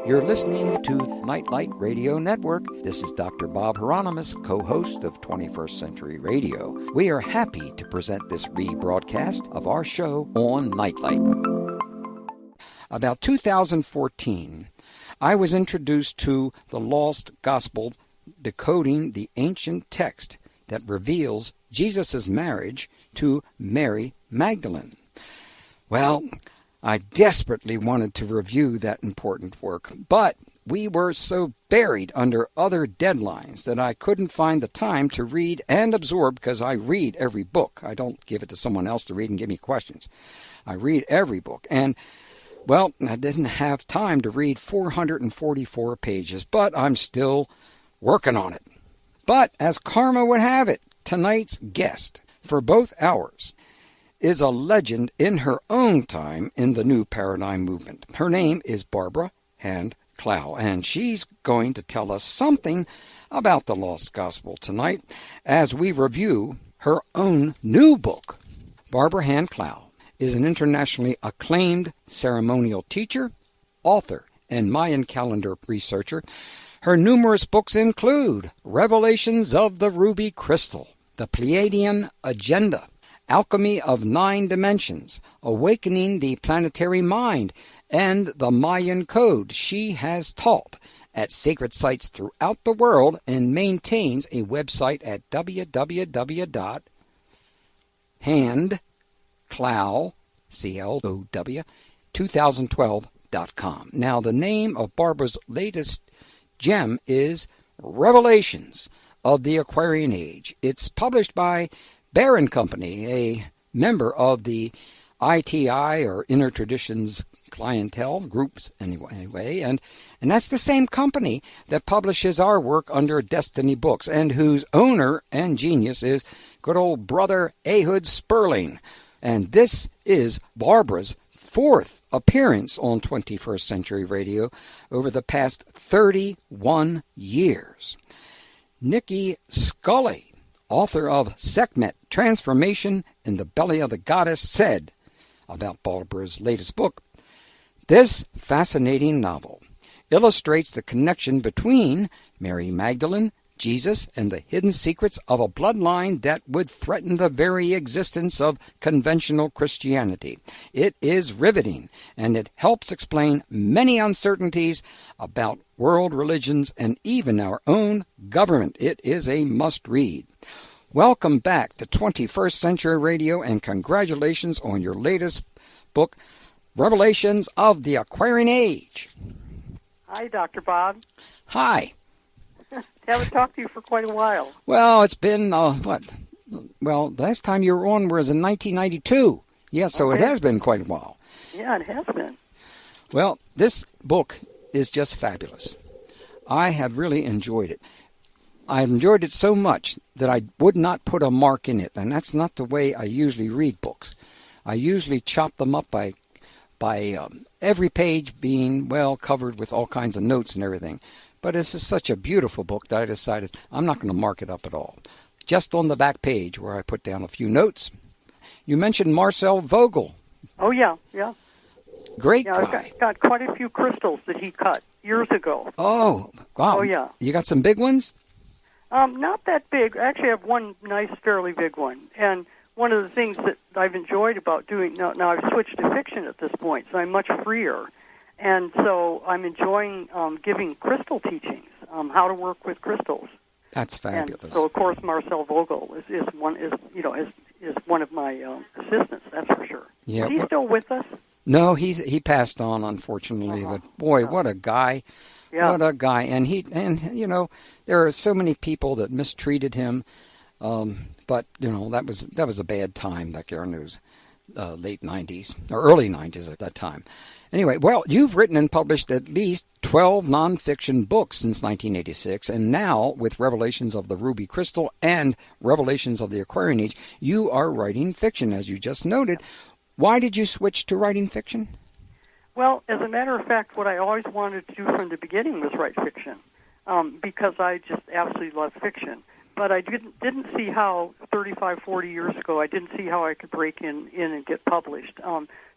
You're listening to Nightlight Radio Network. This is Dr. Bob Hieronimus, co-host of 21st Century Radio. We are happy to present this rebroadcast of our show on Nightlight. About 2014, I was introduced to the Lost Gospel, decoding the ancient text that reveals Jesus' marriage to Mary Magdalene. Well, I desperately wanted to review that important work, but we were so buried under other deadlines that I couldn't find the time to read and absorb, because I read every book. I don't give it to someone else to read and give me questions. I read every book, and well, I didn't have time to read 444 pages, but I'm still working on it. But as karma would have it, tonight's guest for both hours is a legend in her own time in the New Paradigm Movement. Her name is Barbara Hand Clow, and she's going to tell us something about the Lost Gospel tonight as we review her own new book. Barbara Hand Clow is an internationally acclaimed ceremonial teacher, author, and Mayan calendar researcher. Her numerous books include Revelations of the Ruby Crystal, the Pleiadian Agenda, Alchemy of 9 Dimensions, Awakening the Planetary Mind, and the Mayan Code. She has taught at sacred sites throughout the world and maintains a website at www.handclow2012.com. Now, the name of Barbara's latest gem is Revelations of the Aquarian Age. It's published by Bear & Company, a member of the ITI, or Inner Traditions clientele groups anyway, and that's the same company that publishes our work under Destiny Books, and whose owner and genius is good old brother Ehud Sperling. And this is Barbara's 4th appearance on 21st Century Radio over the past 31 years. Nikki Scully, author of Sekhmet, Transformation in the Belly of the Goddess, said about Barbara's latest book, "This fascinating novel illustrates the connection between Mary Magdalene, Jesus, and the hidden secrets of a bloodline that would threaten the very existence of conventional Christianity. It is riveting, and it helps explain many uncertainties about world religions and even our own government. It is a must-read." Welcome back to 21st Century Radio, and congratulations on your latest book, Revelations of the Aquarian Age. Hi, Dr. Bob. Hi. Haven't talked to you for quite a while. Well, it's been, what? Well, the last time you were on was in 1992. Yeah, so okay. It has been quite a while. Yeah, it has been. Well, this book is just fabulous. I have really enjoyed it. I enjoyed it so much that I would not put a mark in it, and that's not the way I usually read books. I usually chop them up by every page being well covered with all kinds of notes and everything. But this is such a beautiful book that I decided I'm not going to mark it up at all. Just on the back page where I put down a few notes. You mentioned Marcel Vogel. Oh, yeah. Great guy. I've got quite a few crystals that he cut years ago. Oh, wow. Oh, yeah. You got some big ones? Not that big. Actually, I have one nice, fairly big one. And one of the things that I've enjoyed about doing, now I've switched to fiction at this point, so I'm much freer. And so I'm enjoying giving crystal teachings, how to work with crystals. That's fabulous. And so, of course, Marcel Vogel is one of my assistants. That's for sure. Yeah, is he still with us? No, he passed on, unfortunately. But boy, what a guy! Yeah. What a guy! And there are so many people that mistreated him. But that was a bad time back there in those late 90s or early 90s at that time. Anyway, well, you've written and published at least 12 nonfiction books since 1986, and now with Revelations of the Ruby Crystal and Revelations of the Aquarian Age, you are writing fiction, as you just noted. Why did you switch to writing fiction? Well, as a matter of fact, what I always wanted to do from the beginning was write fiction, because I just absolutely love fiction. But I didn't see how 35, 40 years ago, I didn't see how I could break in and get published.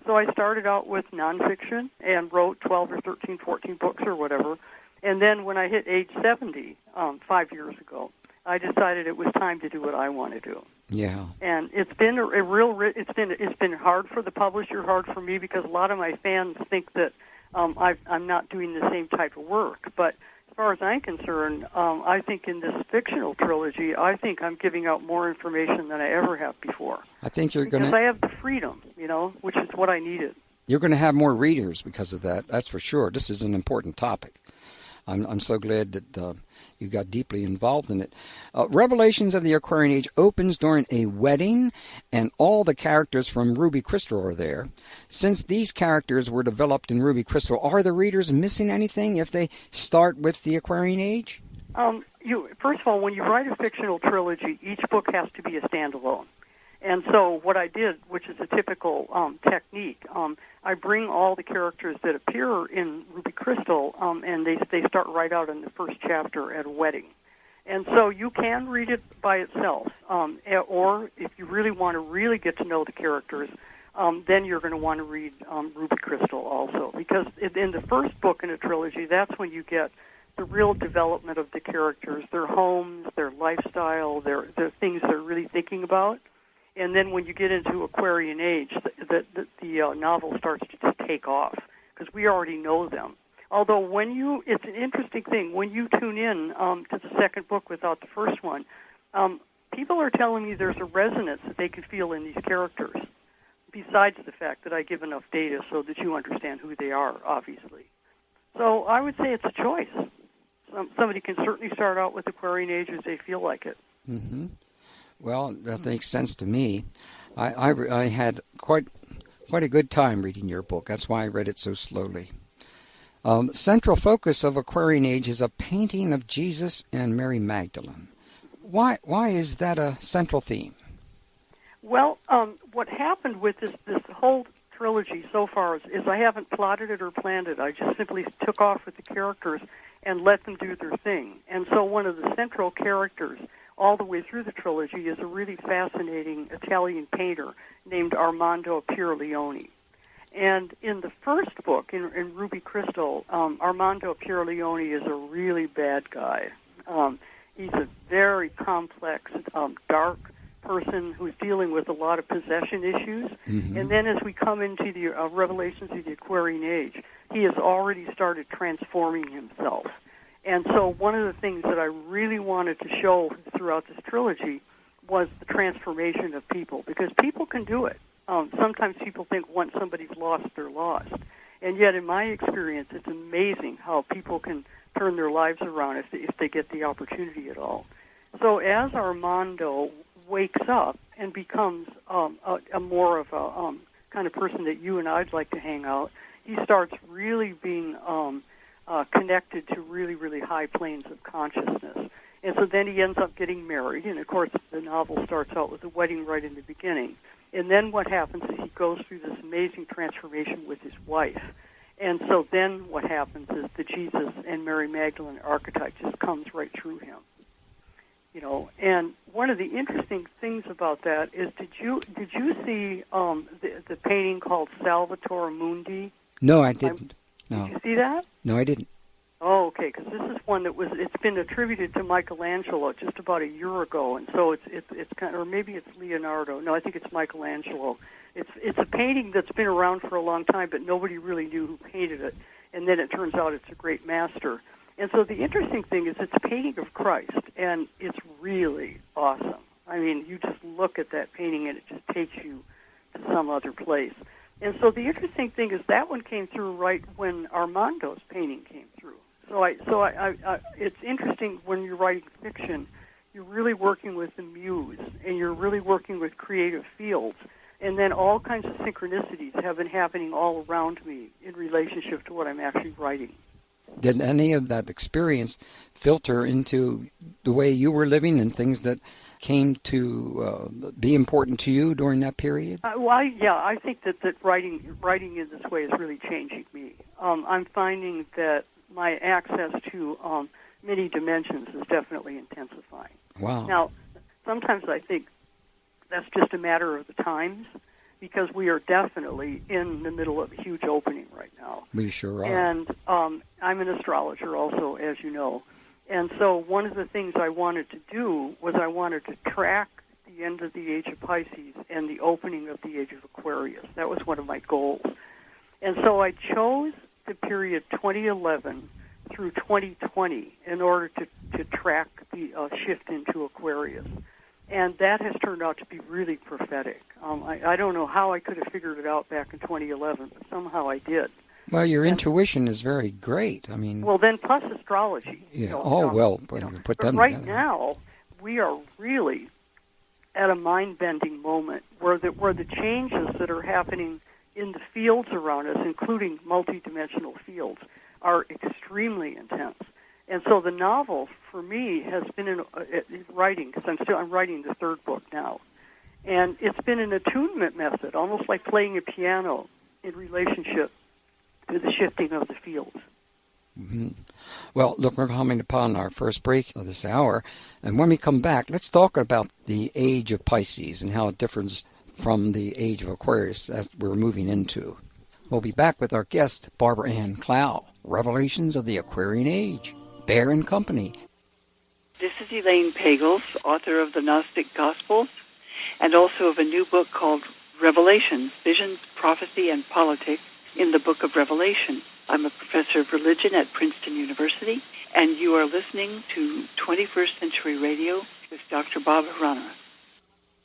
So I started out with nonfiction and wrote 12 or 13, 14 books or whatever. And then when I hit age 70, 5 years ago, I decided it was time to do what I want to do. Yeah. And it's been it's been hard for the publisher, hard for me, because a lot of my fans think that I'm not doing the same type of work. But as far as I'm concerned, I think in this fictional trilogy, I think I'm giving out more information than I ever have before. I think you're going to... Because I have the freedom, which is what I needed. You're going to have more readers because of that, that's for sure. This is an important topic. I'm so glad that you got deeply involved in it. Revelations of the Aquarian Age opens during a wedding, and all the characters from Ruby Crystal are there. Since these characters were developed in Ruby Crystal, are the readers missing anything if they start with the Aquarian Age? First of all, when you write a fictional trilogy, each book has to be a standalone. And so what I did, which is a typical technique, I bring all the characters that appear in Ruby Crystal, and they start right out in the first chapter at a wedding. And so you can read it by itself, or if you really want to really get to know the characters, then you're going to want to read Ruby Crystal also. Because in the first book in a trilogy, that's when you get the real development of the characters, their homes, their lifestyle, their things they're really thinking about. And then when you get into Aquarian Age, the novel starts to just take off because we already know them. Although it's an interesting thing, when you tune in to the second book without the first one, people are telling me there's a resonance that they can feel in these characters, besides the fact that I give enough data so that you understand who they are, obviously. So I would say it's a choice. Somebody can certainly start out with Aquarian Age as they feel like it. Mm-hmm. Well, that makes sense to me. I had quite a good time reading your book. That's why I read it so slowly. Central focus of Aquarian Age is a painting of Jesus and Mary Magdalene. Why is that a central theme? Well, what happened with this whole trilogy so far is I haven't plotted it or planned it. I just simply took off with the characters and let them do their thing. And so one of the central characters all the way through the trilogy is a really fascinating Italian painter named Armando Pierleoni. And in the first book, in Ruby Crystal, Armando Pierleoni is a really bad guy. He's a very complex, dark person who's dealing with a lot of possession issues. Mm-hmm. And then as we come into the Revelations of the Aquarian Age, he has already started transforming himself. And so one of the things that I really wanted to show throughout this trilogy was the transformation of people, because people can do it. Sometimes people think once somebody's lost, they're lost. And yet, in my experience, it's amazing how people can turn their lives around if they get the opportunity at all. So as Armando wakes up and becomes a more of a kind of person that you and I'd like to hang out, he starts really being connected to really, really high planes of consciousness. And so then he ends up getting married, and of course the novel starts out with a wedding right in the beginning. And then what happens is he goes through this amazing transformation with his wife. And so then what happens is the Jesus and Mary Magdalene archetype just comes right through him. And one of the interesting things about that is, did you see the painting called Salvator Mundi? No, I didn't. No. Did you see that? No, I didn't. Oh, okay, because this is one it's been attributed to Michelangelo just about a year ago, and so it's kind of, or maybe it's Leonardo. No, I think it's Michelangelo. It's a painting that's been around for a long time, but nobody really knew who painted it, and then it turns out it's a great master. And so the interesting thing is it's a painting of Christ, and it's really awesome. I mean, you just look at that painting, and it just takes you to some other place. And so the interesting thing is that one came through right when Armando's painting came through. So it's interesting when you're writing fiction, you're really working with the muse, and you're really working with creative fields. And then all kinds of synchronicities have been happening all around me in relationship to what I'm actually writing. Did any of that experience filter into the way you were living and things that came to be important to you during that period? I think that writing in this way is really changing me. I'm finding that my access to many dimensions is definitely intensifying. Wow. Now, sometimes I think that's just a matter of the times, because we are definitely in the middle of a huge opening right now. We sure are. And I'm an astrologer also, as you know. And so one of the things I wanted to do was I wanted to track the end of the Age of Pisces and the opening of the Age of Aquarius. That was one of my goals. And so I chose the period 2011 through 2020 in order to track the shift into Aquarius. And that has turned out to be really prophetic. I don't know how I could have figured it out back in 2011, but somehow I did. Well, your intuition is very great. I mean, well, then plus astrology. Yeah. But Put them right together. now, we are really at a mind-bending moment where the changes that are happening in the fields around us, including multidimensional fields, are extremely intense. And so the novel, for me, has been in writing, because I'm writing the third book now. And it's been an attunement method, almost like playing a piano in relationship to the shifting of the fields. Mm-hmm. Well, look, we're coming upon our first break of this hour. And when we come back, let's talk about the age of Pisces and how it differs from the age of Aquarius as we're moving into. We'll be back with our guest, Barbara Hand Clow, Revelations of the Aquarian Age, Bear and Company. This is Elaine Pagels, author of the Gnostic Gospels, and also of a new book called Revelations, Visions, Prophecy, and Politics in the Book of Revelation. I'm a professor of religion at Princeton University, and you are listening to 21st Century Radio with Dr. Bob Hieronimus.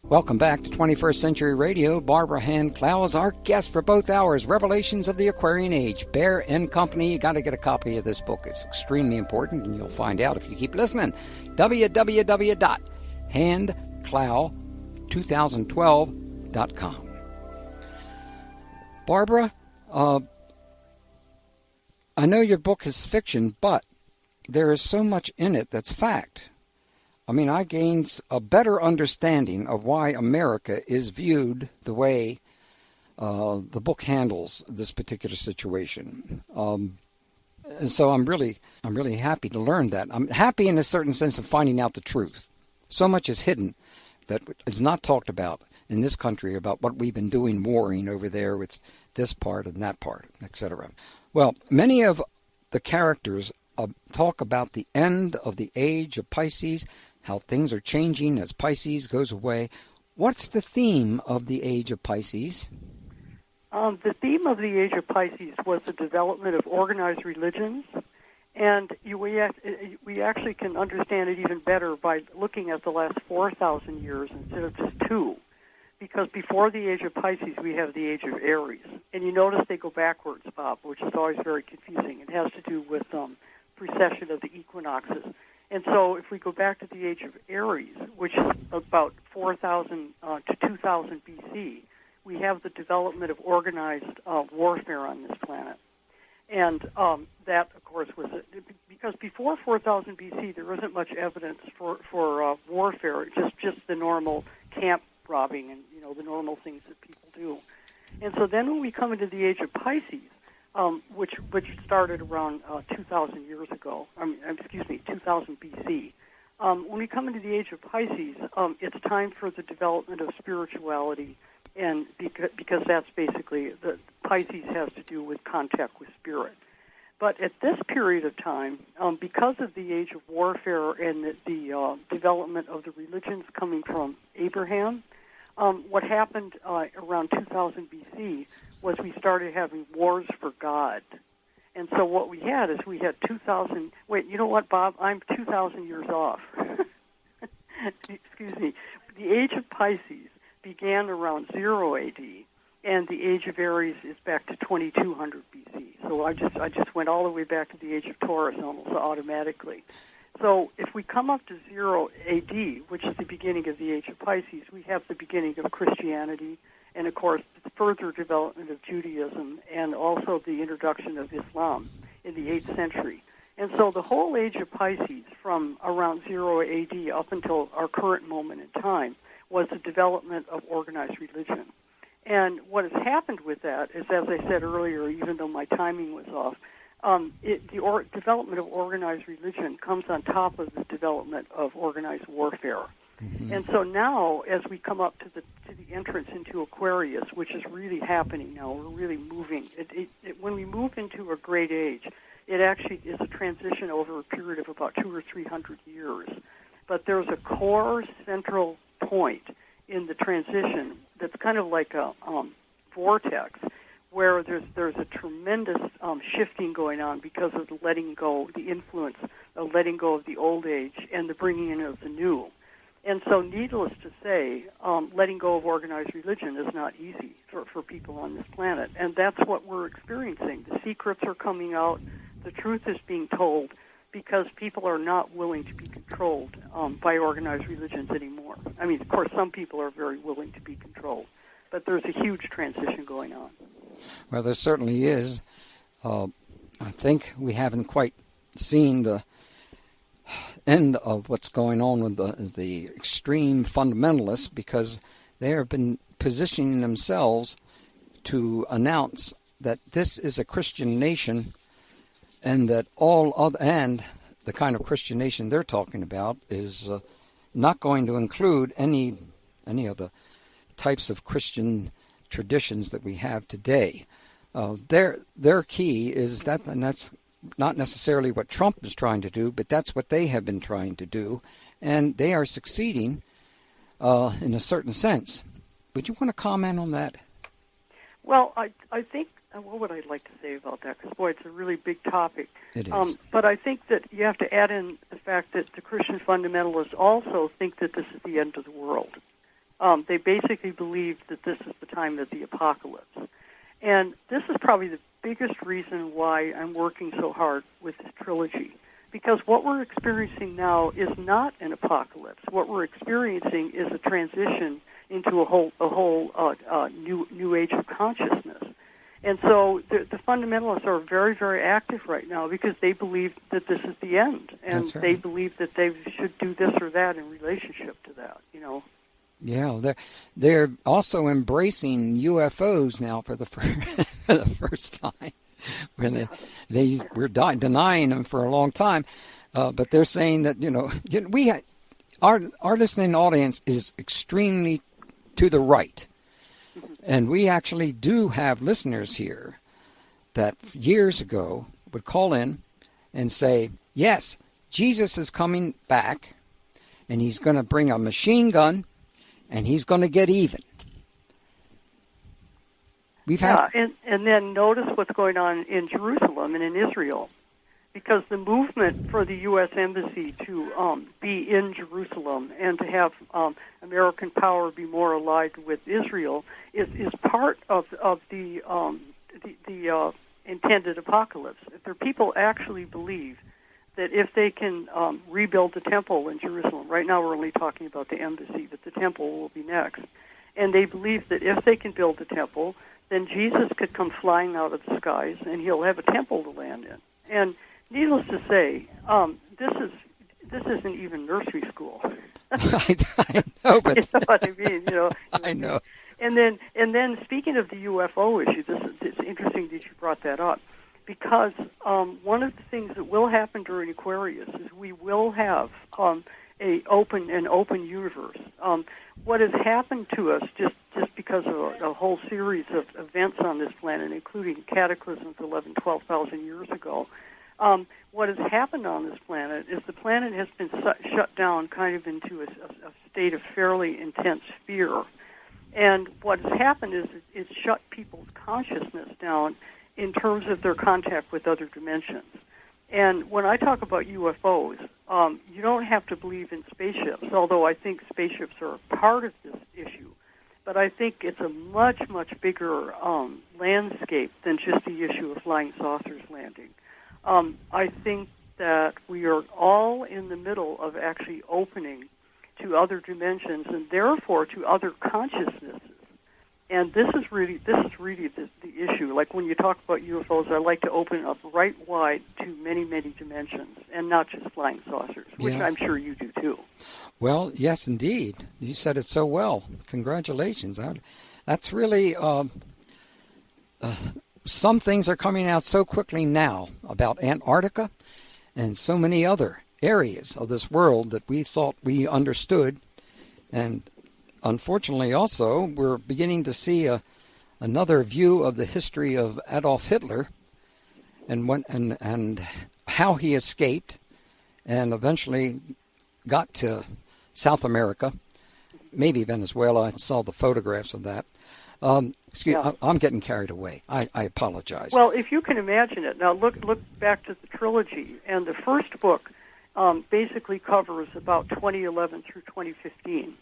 Welcome back to 21st Century Radio. Barbara Hand Clow is our guest for both hours. Revelations of the Aquarian Age, Bear and Company. You got to get a copy of this book. It's extremely important, and you'll find out if you keep listening. www.handclow2012.com. Barbara, I know your book is fiction, but there is so much in it that's fact. I mean, I gained a better understanding of why America is viewed the way the book handles this particular situation. And so I'm really happy to learn that. I'm happy in a certain sense of finding out the truth. So much is hidden that is not talked about in this country about what we've been doing, warring over there with this part and that part, etc. Well, many of the characters talk about the end of the age of Pisces, how things are changing as Pisces goes away. What's the theme of the age of Pisces? The theme of the age of Pisces was the development of organized religions, and we actually can understand it even better by looking at the last 4,000 years instead of just 2. Because before the age of Pisces, we have the age of Aries. And you notice they go backwards, Bob, which is always very confusing. It has to do with precession of the equinoxes. And so if we go back to the age of Aries, which is about 4,000 to 2,000 BC, we have the development of organized warfare on this planet. And that, of course, was because before 4,000 BC, there isn't much evidence for warfare, just the normal camp robbing and, the normal things that people do. And so then when we come into the age of Pisces, which started around 2,000 years ago, 2,000 BC, when we come into the age of Pisces, it's time for the development of spirituality, and because that's basically, the Pisces has to do with contact with spirit. But at this period of time, because of the age of warfare and the development of the religions coming from Abraham, what happened around 2000 BC was we started having wars for God. And so what we had is we had 2,000... Wait, you know what, Bob? I'm 2,000 years off. Excuse me. The age of Pisces began around 0 AD, and the age of Aries is back to 2200 BC. So I just went all the way back to the age of Taurus almost automatically. So if we come up to 0 AD, which is the beginning of the age of Pisces, we have the beginning of Christianity and, of course, the further development of Judaism and also the introduction of Islam in the 8th century. And so the whole age of Pisces from around 0 AD up until our current moment in time was the development of organized religion. And what has happened with that is, as I said earlier, even though my timing was off, development of organized religion comes on top of the development of organized warfare. Mm-hmm. And so now, as we come up to the entrance into Aquarius, which is really happening now, we're really moving. When we move into a great age, it actually is a transition over a period of about 200 or 300 years. But there's a core central point in the transition that's kind of like a vortex, where there's a tremendous shifting going on because of the letting go, the influence of letting go of the old age and the bringing in of the new. And so, needless to say, letting go of organized religion is not easy for people on this planet. And that's what we're experiencing. The secrets are coming out. The truth is being told because people are not willing to be controlled by organized religions anymore. I mean, of course, some people are very willing to be controlled, but there's a huge transition going on. Well, there certainly is. I think we haven't quite seen the end of what's going on with the extreme fundamentalists, because they have been positioning themselves to announce that this is a Christian nation, and that and the kind of Christian nation they're talking about is not going to include any of the types of Christian traditions that we have today. Their key is that, and that's not necessarily what Trump is trying to do, but that's what they have been trying to do, and they are succeeding in a certain sense. Would you want to comment on that? Well, I think, what would I like to say about that? Because, boy, it's a really big topic. It is. But I think that you have to add in the fact that the Christian fundamentalists also think that this is the end of the world. They basically believe that this is the time of the apocalypse. And this is probably the biggest reason why I'm working so hard with this trilogy. Because what we're experiencing now is not an apocalypse. What we're experiencing is a transition into a whole new age of consciousness. And so the fundamentalists are very, very active right now because they believe that this is the end. And That's right. They believe that they should do this or that in relationship to that, you know. Yeah, they're also embracing UFOs now for the first time. When they were denying them for a long time, but they're saying that our listening audience is extremely to the right, and we actually do have listeners here that years ago would call in and say, "Yes, Jesus is coming back, and he's going to bring a machine gun." And he's going to get even. And then notice what's going on in Jerusalem and in Israel, because the movement for the U.S. Embassy to be in Jerusalem and to have American power be more allied with Israel is part of the intended apocalypse. There, people actually believe that if they can rebuild the temple in Jerusalem, right now we're only talking about the embassy, but the temple will be next. And they believe that if they can build the temple, then Jesus could come flying out of the skies and he'll have a temple to land in. And needless to say, this isn't even nursery school. I know, but you know what I mean? I know. And then speaking of the UFO issue, it's interesting that you brought that up. Because one of the things that will happen during Aquarius is we will have an open universe. What has happened to us just because of a whole series of events on this planet, including cataclysms 11,000, 12,000 years ago, what has happened on this planet is the planet has been shut down kind of into a state of fairly intense fear. And what has happened is it's shut people's consciousness down in terms of their contact with other dimensions. And when I talk about UFOs, you don't have to believe in spaceships, although I think spaceships are a part of this issue. But I think it's a much, much bigger landscape than just the issue of flying saucers landing. I think that we are all in the middle of actually opening to other dimensions and therefore to other consciousnesses. And this is really the issue. Like when you talk about UFOs, I like to open up right wide to many, many dimensions, and not just flying saucers, which I'm sure you do too. Well, yes, indeed. You said it so well. Congratulations. That's really some things are coming out so quickly now about Antarctica and so many other areas of this world that we thought we understood And unfortunately also, we're beginning to see another view of the history of Adolf Hitler and how he escaped and eventually got to South America, maybe Venezuela. I saw the photographs of that. I'm getting carried away. I apologize. Well, if you can imagine it. Now, look back to the trilogy. And the first book basically covers about 2011 through 2015.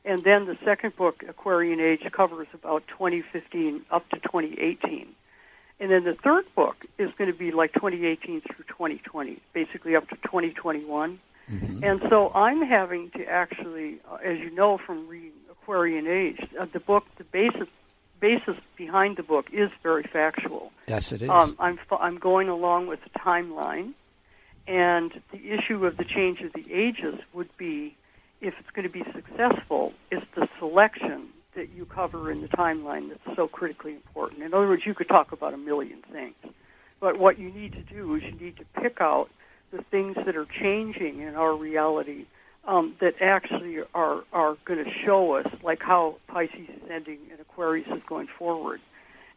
And then the second book, Aquarian Age, covers about 2015 up to 2018. And then the third book is going to be like 2018 through 2020, basically up to 2021. Mm-hmm. And so I'm having to actually, as you know from reading Aquarian Age, the basis behind the book is very factual. Yes, it is. I'm going along with the timeline, and the issue of the change of the ages would be, if it's going to be successful, it's the selection that you cover in the timeline that's so critically important. In other words, you could talk about a million things, but what you need to do is you need to pick out the things that are changing in our reality that actually are going to show us, like how Pisces is ending and Aquarius is going forward.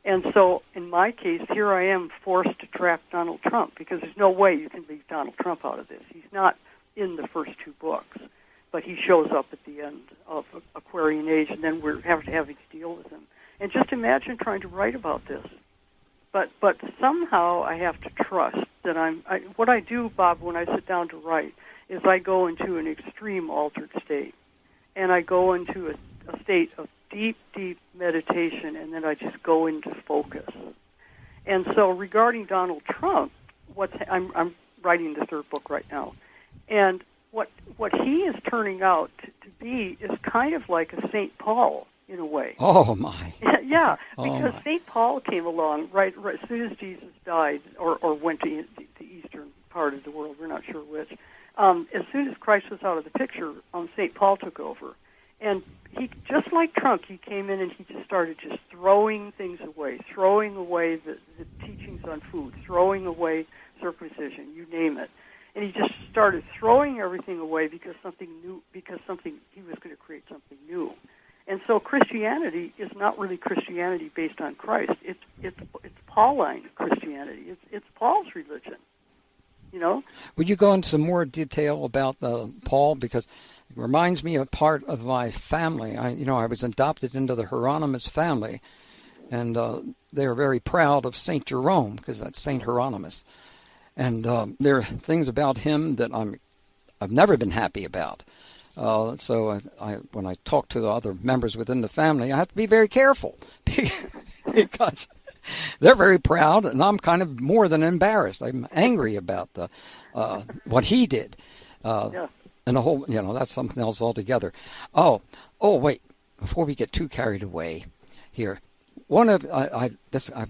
And so, in my case, here I am forced to track Donald Trump, because there's no way you can leave Donald Trump out of this. He's not in the first two books, but he shows up at the end of Aquarian Age, and then we're having to deal with him. And just imagine trying to write about this. But somehow I have to trust that what I do, Bob, when I sit down to write, is I go into an extreme altered state. And I go into a state of deep, deep meditation, and then I just go into focus. And so regarding Donald Trump, I'm writing the third book right now, and what he is turning out to be is kind of like a St. Paul in a way. Oh, my. Yeah, because St. Paul came along right as soon as Jesus died, or went to the eastern part of the world, we're not sure which. As soon as Christ was out of the picture, St. Paul took over. And he, just like Trump, he came in and he just started just throwing things away, throwing away the teachings on food, throwing away circumcision, you name it. And he just started throwing everything away because he was going to create something new. And so Christianity is not really Christianity based on Christ. It's Pauline Christianity. It's Paul's religion. You know? Would you go into some more detail about Paul? Because it reminds me of part of my family. I was adopted into the Hieronimus family, and they are very proud of Saint Jerome, because that's Saint Hieronimus. And there are things about him that I've never been happy about. So when I talk to the other members within the family, I have to be very careful because they're very proud, and I'm kind of more than embarrassed. I'm angry about what he did. Yeah. And the whole, that's something else altogether. Oh, wait, before we get too carried away here, I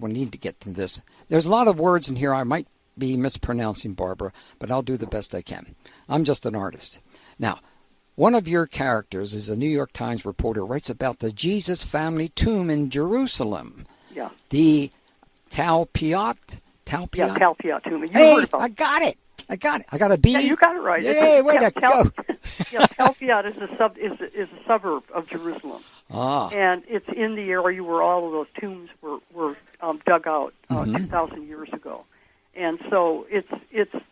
need to get to this. There's a lot of words in here I might be mispronouncing, Barbara, but I'll do the best I can. I'm just an artist. Now, one of your characters is a New York Times reporter, writes about the Jesus family tomb in Jerusalem. Yeah. The Talpiot? Yeah, Talpiot tomb. Heard about I got it. I got a B. Yeah, you got it right. Yay, way to go. Yeah, Talpiot is a suburb of Jerusalem. Ah. And it's in the area where all of those tombs were dug out 2,000 years ago. And so it's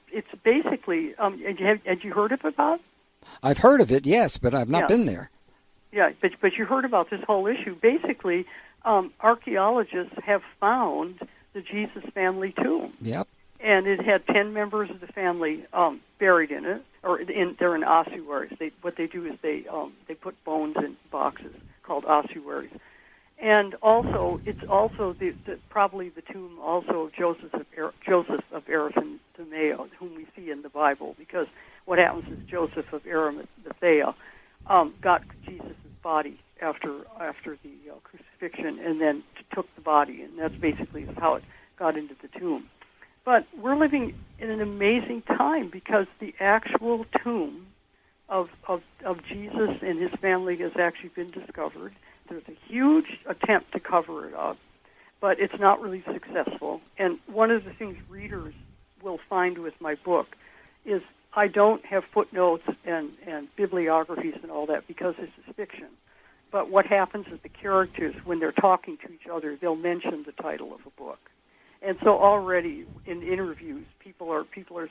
basically, had you heard of it, about? I've heard of it, yes, but I've not been there. Yeah, but you heard about this whole issue. Basically, archaeologists have found the Jesus family tomb. Yep. And it had 10 members of the family buried in it, they're in ossuaries. What they do is they put bones in boxes called ossuaries. And also, it's also probably the tomb also of Joseph of Arimathea, whom we see in the Bible, because what happens is Joseph of Arimathea got Jesus' body after the crucifixion, and then took the body, and that's basically how it got into the tomb. But we're living in an amazing time, because the actual tomb of Jesus and his family has actually been discovered. There's a huge attempt to cover it up, but it's not really successful. And one of the things readers will find with my book is I don't have footnotes and bibliographies and all that because this is fiction. But what happens is the characters, when they're talking to each other, they'll mention the title of a book. And so already in interviews, people are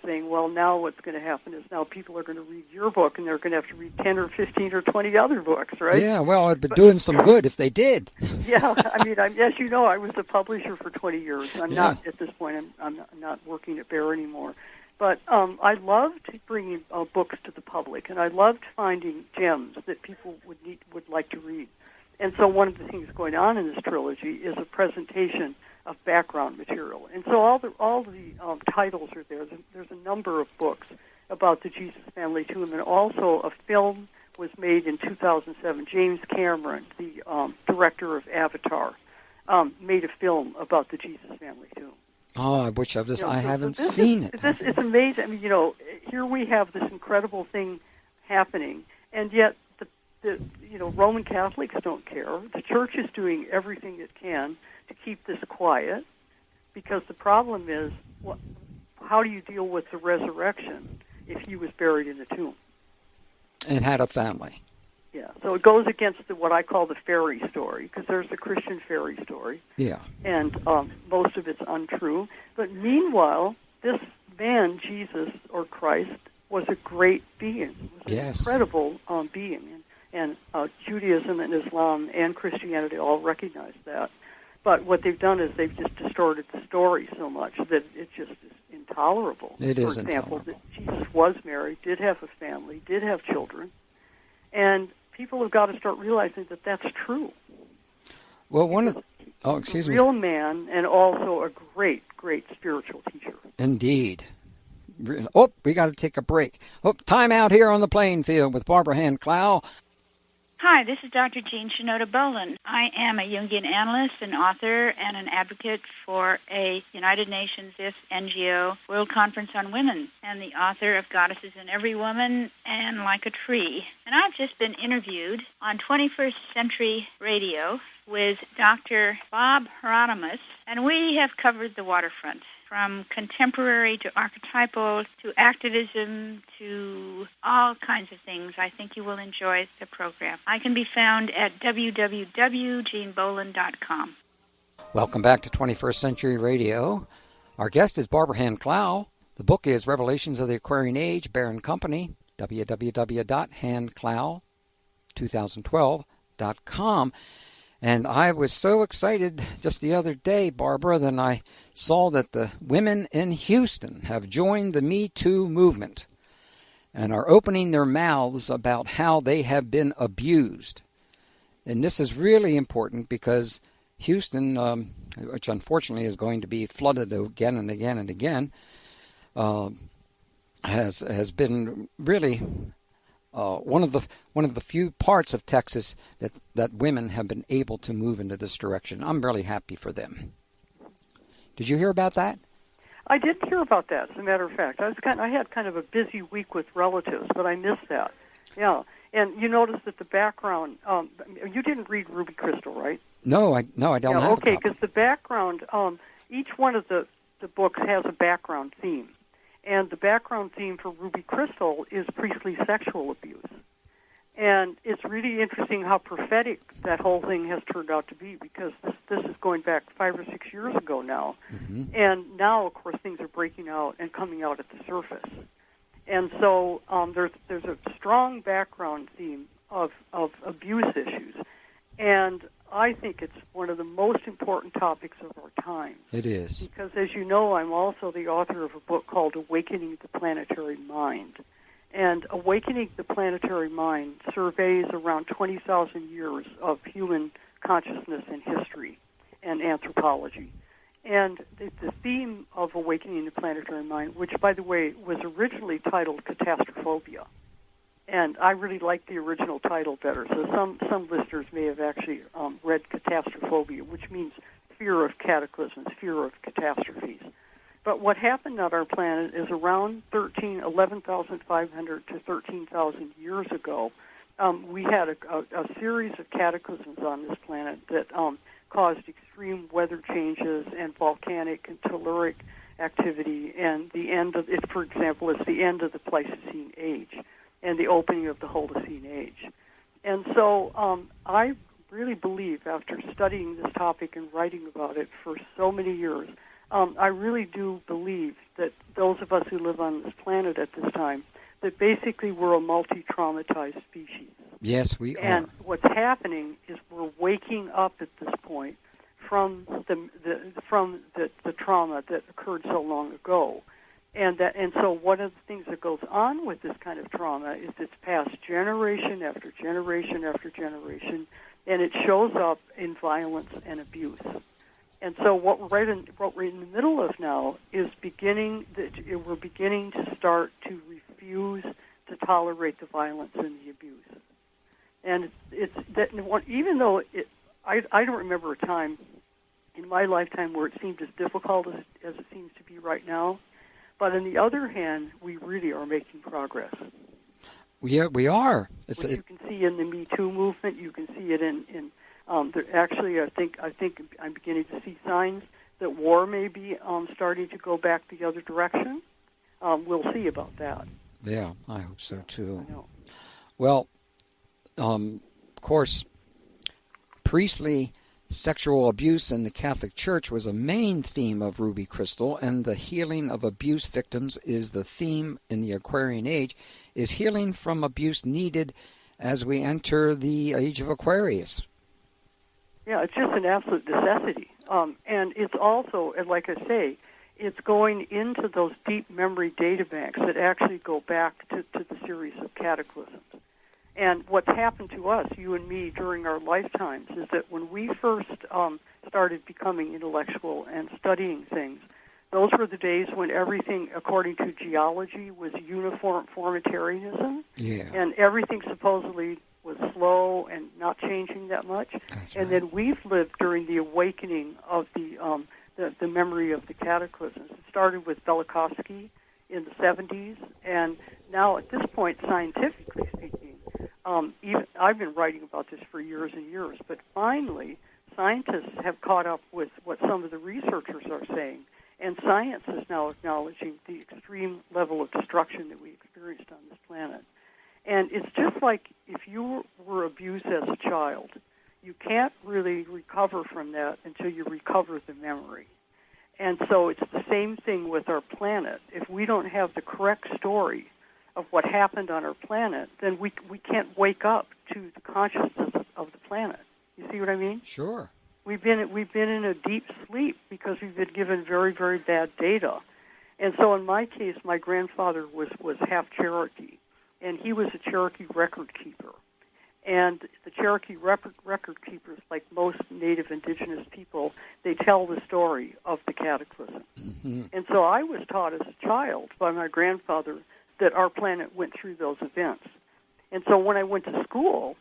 saying, well, now what's going to happen is now people are going to read your book, and they're going to have to read 10 or 15 or 20 other books, right? Yeah, well, it'd be doing some good if they did. Yeah, I mean, as you know, I was a publisher for 20 years. I'm not, at this point, I'm not working at Bear anymore. But I loved bringing books to the public, and I loved finding gems that people would like to read. And so one of the things going on in this trilogy is a presentation of background material. And so all the titles are there. There's a number of books about the Jesus family tomb, and also a film was made in 2007. James Cameron, the director of Avatar, made a film about the Jesus family tomb. Oh, I wish I haven't seen it. It's amazing. I mean, here we have this incredible thing happening, and yet the Roman Catholics don't care. The Church is doing everything it can to keep this quiet, because the problem is, how do you deal with the resurrection if he was buried in a tomb and had a family? Yeah, so it goes against what I call the fairy story, because there's the Christian fairy story. Yeah. And most of it's untrue. But meanwhile, this man, Jesus or Christ, was a great being. Was an incredible being. And Judaism and Islam and Christianity all recognize that. But what they've done is they've just distorted the story so much that it just is intolerable. It is For example, intolerable. that Jesus was married, did have a family, did have children, and people have got to start realizing that that's true. Well, He's a real man and also a great, great spiritual teacher. Indeed. Oh, we got to take a break. Oh, time out here on the playing field with Barbara Hand Clow. Hi, this is Dr. Jean Shinoda Boland. I am a Jungian analyst, an author, and an advocate for a United Nations NGO World Conference on Women, and the author of Goddesses in Every Woman and Like a Tree. And I've just been interviewed on 21st Century Radio with Dr. Bob Hieronimus, and we have covered the waterfront, from contemporary to archetypal to activism to all kinds of things. I think you will enjoy the program. I can be found at www.jeanboland.com. Welcome back to 21st Century Radio. Our guest is Barbara Hand Clow. The book is Revelations of the Aquarian Age, Bear & Company, www.handclow2012.com. And I was so excited just the other day, Barbara, then I saw that the women in Houston have joined the Me Too movement and are opening their mouths about how they have been abused. And this is really important because Houston, which unfortunately is going to be flooded again and again and again, has been really one of the few parts of Texas that women have been able to move into this direction. I'm really happy for them. Did you hear about that? I did hear about that, as a matter of fact. I had kind of a busy week with relatives, but I missed that. Yeah, and you noticed that the background. You didn't read Ruby Crystal, right? No, I don't have. Okay, because the background. Each one of the books has a background theme. And the background theme for Ruby Crystal is priestly sexual abuse. And it's really interesting how prophetic that whole thing has turned out to be, because this is going back 5 or 6 years ago now. Mm-hmm. And now, of course, things are breaking out and coming out at the surface. And so there's a strong background theme of abuse issues. And I think it's one of the most important topics of our time. It is. Because, as you know, I'm also the author of a book called Awakening the Planetary Mind. And Awakening the Planetary Mind surveys around 20,000 years of human consciousness and history and anthropology. And the theme of Awakening the Planetary Mind, which, by the way, was originally titled Catastrophobia. And I really like the original title better. So some listeners may have actually read Catastrophobia, which means fear of cataclysms, fear of catastrophes. But what happened on our planet is around 11,500 to 13,000 years ago, we had a series of cataclysms on this planet that caused extreme weather changes and volcanic and telluric activity, and the end of it, for example, it's the end of the Pleistocene Age and the opening of the Holocene Age. And so I really believe, after studying this topic and writing about it for so many years, I really do believe that those of us who live on this planet at this time, that basically we're a multi-traumatized species. Yes, we are. And what's happening is we're waking up at this point from the trauma that occurred so long ago. And so one of the things that goes on with this kind of trauma is it's passed generation after generation after generation, and it shows up in violence and abuse. And so what we're in the middle of now is we're beginning to start to refuse to tolerate the violence and the abuse. And it's that even though I don't remember a time in my lifetime where it seemed as difficult as it seems to be right now. But on the other hand, we really are making progress. Yeah, we are. You can see in the Me Too movement. You can see it in actually, I think I'm beginning to see signs that war may be starting to go back the other direction. We'll see about that. Yeah, I hope so too. I know. Well, of course, priestly sexual abuse in the Catholic Church was a main theme of Ruby Crystal, and the healing of abuse victims is the theme in the Aquarian Age. Is healing from abuse needed as we enter the age of Aquarius? Yeah, it's just an absolute necessity. And it's also, like I say, it's going into those deep memory data banks that actually go back to the series of cataclysms. And what's happened to us, you and me, during our lifetimes is that when we first started becoming intellectual and studying things, those were the days when everything, according to geology, was uniformitarianism. Yeah. And everything supposedly was slow and not changing that much. That's and right. then we've lived during the awakening of the memory of the cataclysms. It started with Velikovsky in the 70s, and now at this point, scientifically speaking, even I've been writing about this for years and years, but finally, scientists have caught up with what some of the researchers are saying, and science is now acknowledging the extreme level of destruction that we experienced on this planet. And it's just like if you were abused as a child, you can't really recover from that until you recover the memory. And so it's the same thing with our planet. If we don't have the correct story of what happened on our planet, then we can't wake up to the consciousness of the planet. You see what I mean? Sure. We've been in a deep sleep because we've been given very, very bad data. And so in my case, my grandfather was half Cherokee, and he was a Cherokee record keeper. And the Cherokee record keepers, like most native indigenous people, they tell the story of the cataclysm. Mm-hmm. And so I was taught as a child by my grandfather that our planet went through those events. And so when I went to school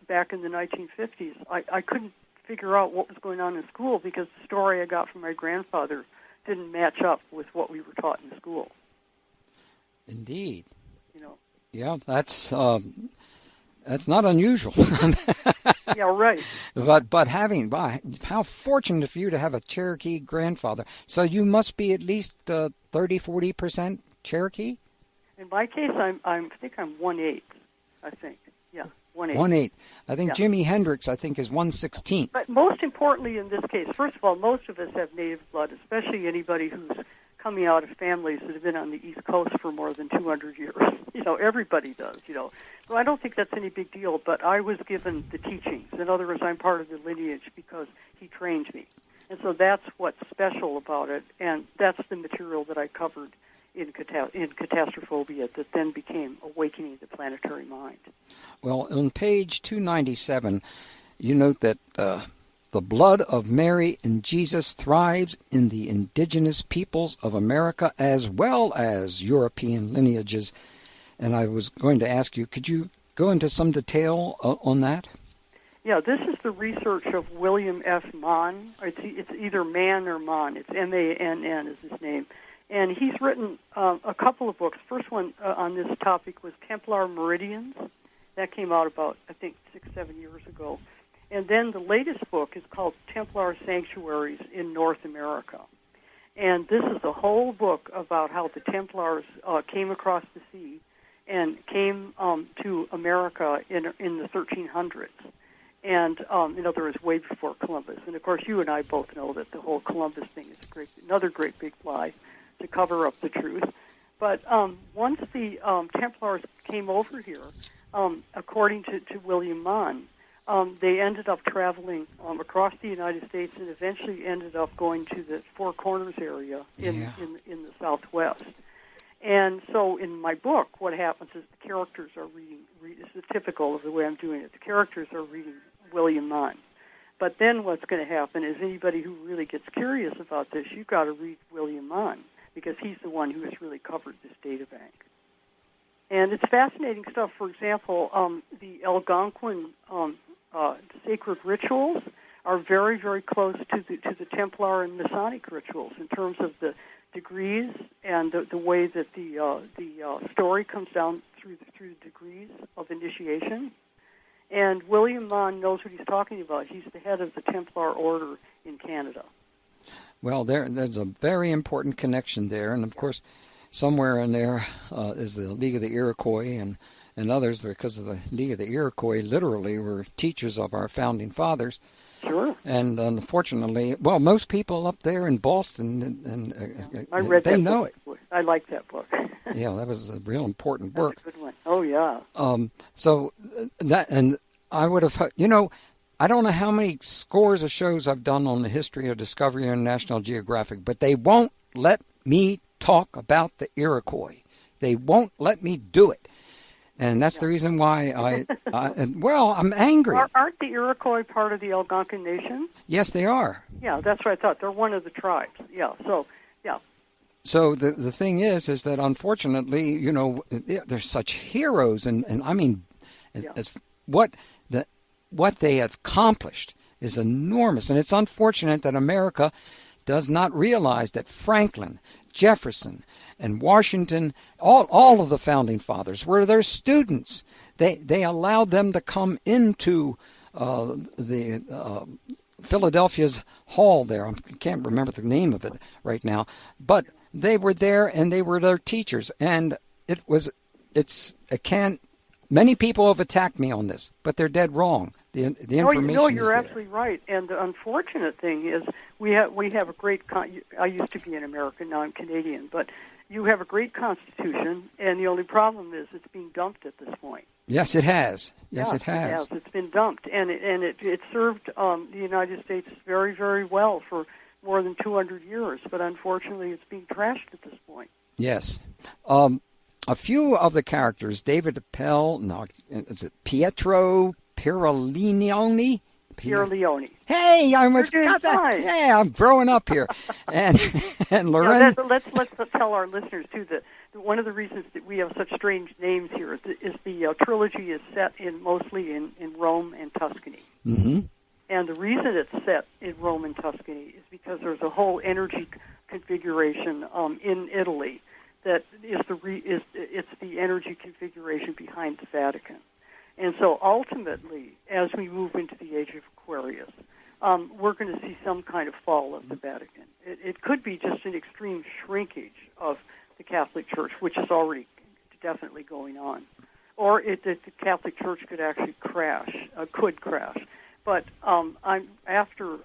back in the 1950s, I couldn't figure out what was going on in school because the story I got from my grandfather didn't match up with what we were taught in school. Indeed. You know. Yeah, that's not unusual. Yeah, right. But how fortunate for you to have a Cherokee grandfather. So you must be at least 30-40% Cherokee? In my case, I think I'm 1/8. I think, yeah, 1/8. 1/8. I think Yeah. Jimi Hendrix, I think, is 1/16. But most importantly in this case, first of all, most of us have native blood, especially anybody who's coming out of families that have been on the East Coast for more than 200 years. You know, everybody does, you know. So I don't think that's any big deal, but I was given the teachings. In other words, I'm part of the lineage because he trained me. And so that's what's special about it, and that's the material that I covered in Catastrophobia that then became Awakening the Planetary Mind. Well, on page 297, you note that the blood of Mary and Jesus thrives in the indigenous peoples of America as well as European lineages. And I was going to ask you, could you go into some detail on that? Yeah, this is the research of William F. Mann. It's either Mann or Mann. It's M-A-N-N is his name. And he's written a couple of books. First one on this topic was Templar Meridians. That came out about, I think, 6-7 years ago. And then the latest book is called Templar Sanctuaries in North America. And this is a whole book about how the Templars came across the sea and came to America in the 1300s. And, in other words, way before Columbus. And, of course, you and I both know that the whole Columbus thing is another great big lie to cover up the truth. But once the Templars came over here, according to William Mann, they ended up traveling across the United States and eventually ended up going to the Four Corners area in the Southwest. And so in my book, what happens is the characters are reading, this is typical of the way I'm doing it, the characters are reading William Mann. But then what's going to happen is anybody who really gets curious about this, you've got to read William Mann, because he's the one who has really covered this data bank. And it's fascinating stuff. For example, the Algonquin sacred rituals are very, very close to the Templar and Masonic rituals in terms of the degrees and the way that the story comes down through the degrees of initiation. And William Mann knows what he's talking about. He's the head of the Templar Order in Canada. Well, there's a very important connection there, and of course, somewhere in there is the League of the Iroquois and others, because of the League of the Iroquois literally were teachers of our founding fathers. Sure. And unfortunately, well, most people up there in Boston, I read they that know book. it. I like that book. Yeah, that was a real important book. That's a good one. Oh, yeah. So that, and I would have, I don't know how many scores of shows I've done on the history of Discovery and National Geographic, but they won't let me talk about the Iroquois. They won't let me do it. And that's the reason why I'm angry. Aren't the Iroquois part of the Algonquin Nation? Yes, they are. Yeah, that's what I thought. They're one of the tribes. Yeah, so, yeah. So the thing is that unfortunately, there's such heroes, and I mean, as what they have accomplished is enormous. And it's unfortunate that America does not realize that Franklin, Jefferson, and Washington, all of the founding fathers were their students. They allowed them to come into the Philadelphia's hall there. I can't remember the name of it right now, but they were there and they were their teachers. And many people have attacked me on this, but they're dead wrong. The information you're is there. absolutely right. And the unfortunate thing is we have a great. I used to be an American, now I'm Canadian, but you have a great Constitution, and the only problem is it's being dumped at this point. Yes, it has. Yes, it has. It has. It's been dumped, and it served the United States very, very well for more than 200 years. But unfortunately, it's being trashed at this point. Yes. A few of the characters, David Appel, is it Pietro Pierleoni? Pierleoni. Hey, I almost got that. Fine. Yeah, I'm growing up here. and Lorenzo. Let's tell our listeners too that one of the reasons that we have such strange names here is the trilogy is set mostly in Rome and Tuscany. Mm-hmm. And the reason it's set in Rome and Tuscany is because there's a whole energy configuration in Italy that is it's the energy configuration behind the Vatican. And so ultimately, as we move into the age of Aquarius, we're going to see some kind of fall of the Vatican. It could be just an extreme shrinkage of the Catholic Church, which is already definitely going on. Or the Catholic Church could actually crash. But I'm after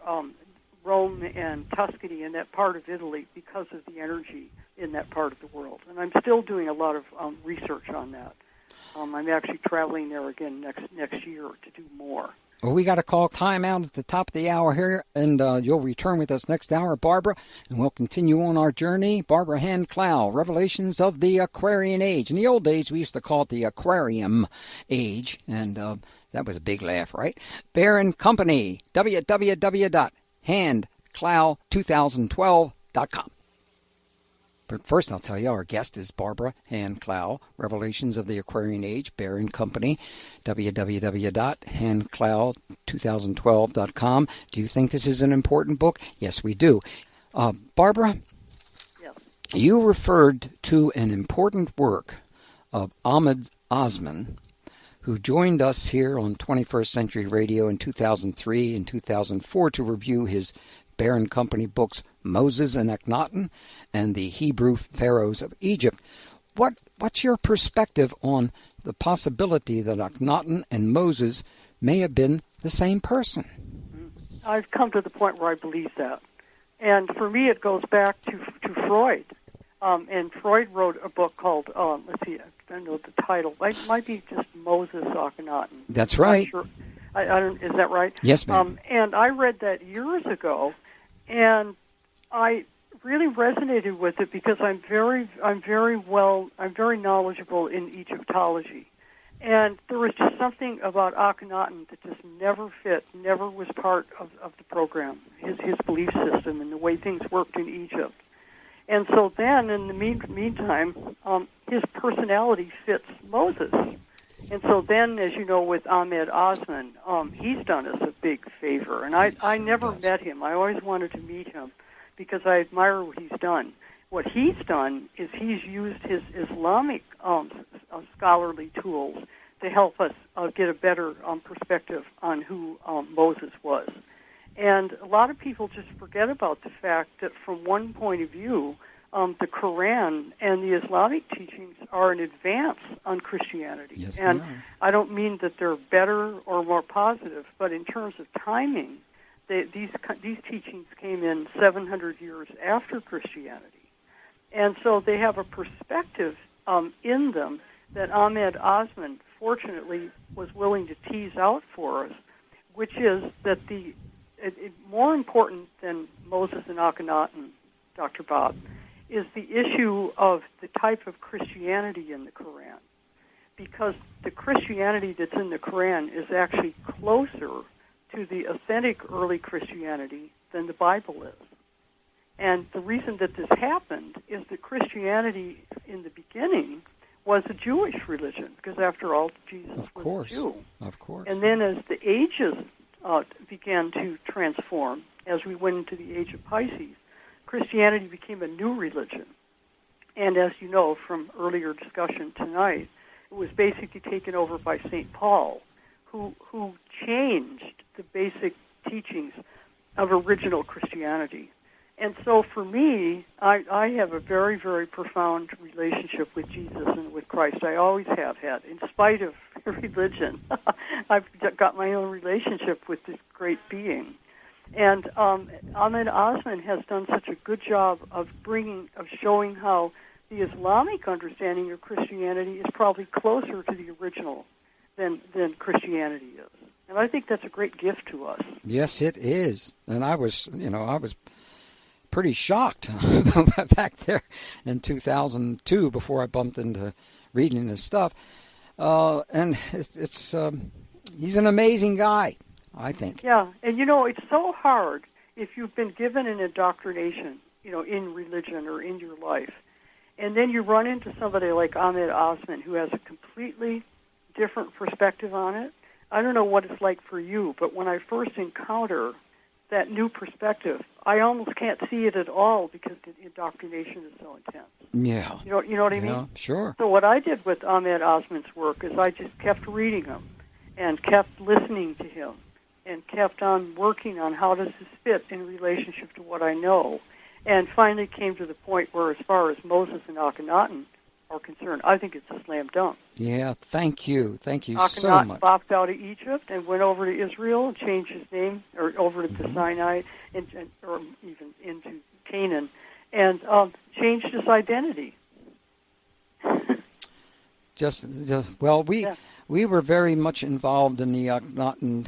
Rome and Tuscany and that part of Italy because of the energy in that part of the world. And I'm still doing a lot of research on that. I'm actually traveling there again next year to do more. Well, we got to call time out at the top of the hour here, and you'll return with us next hour, Barbara, and we'll continue on our journey. Barbara Hand Clow, Revelations of the Aquarian Age. In the old days, we used to call it the Aquarium Age, and that was a big laugh, right? Bear and Company, www.handclow2012.com. But first, I'll tell you, our guest is Barbara Hand Clow, Revelations of the Aquarian Age, Bear and Company, www.handclow2012.com. Do you think this is an important book? Yes, we do. Barbara, yes. You referred to an important work of Ahmed Osman, who joined us here on 21st Century Radio in 2003 and 2004 to review his Bear and Company books Moses and Akhenaten and the Hebrew pharaohs of Egypt. What's your perspective on the possibility that Akhenaten and Moses may have been the same person? I've come to the point where I believe that. And for me, it goes back to Freud. And Freud wrote a book called, let's see, I don't know the title. It might be just Moses Akhenaten. That's right. Sure. I don't. Is that right? Yes, ma'am. And I read that years ago, and I really resonated with it because I'm very knowledgeable in Egyptology. And there was just something about Akhenaten that just never fit, never was part of the program, his belief system and the way things worked in Egypt. And so then, in the meantime, his personality fits Moses. And so then, as you know, with Ahmed Osman, he's done us a big favor. And I never met him. I always wanted to meet him because I admire what he's done. What he's done is he's used his Islamic scholarly tools to help us get a better perspective on who Moses was. And a lot of people just forget about the fact that from one point of view, the Quran and the Islamic teachings are an advance on Christianity. Yes, and they are. I don't mean that they're better or more positive, but in terms of timing, these teachings came in 700 years after Christianity. And so they have a perspective in them that Ahmed Osman, fortunately, was willing to tease out for us, which is that more important than Moses and Akhenaten, Dr. Bob, is the issue of the type of Christianity in the Quran. Because the Christianity that's in the Quran is actually closer to the authentic early Christianity than the Bible is. And the reason that this happened is that Christianity in the beginning was a Jewish religion, because after all, Jesus was a Jew. Of course. And then as the ages began to transform, as we went into the age of Pisces, Christianity became a new religion. And as you know from earlier discussion tonight, it was basically taken over by St. Paul, who changed the basic teachings of original Christianity. And so for me, I have a very, very profound relationship with Jesus and with Christ. I always have had, in spite of religion. I've got my own relationship with this great being. And Ahmed Osman has done such a good job of showing how the Islamic understanding of Christianity is probably closer to the original than Christianity is. And I think that's a great gift to us. Yes, it is. And I was pretty shocked back there in 2002 before I bumped into reading his stuff. And it's he's an amazing guy, I think. Yeah, and it's so hard if you've been given an indoctrination, in religion or in your life, and then you run into somebody like Ahmed Osman who has a completely different perspective on it. I don't know what it's like for you, but when I first encounter that new perspective, I almost can't see it at all because the indoctrination is so intense. Yeah. You know what I mean? Yeah, sure. So what I did with Ahmed Osman's work is I just kept reading him and kept listening to him and kept on working on how does this fit in relationship to what I know, and finally came to the point where as far as Moses and Akhenaten are concerned, I think it's a slam dunk. Yeah, thank you. Thank you so Akhenaten much. bopped out of Egypt and went over to Israel and changed his name, or over to Sinai, or even into Canaan, and changed his identity. We were very much involved in the Akhenaten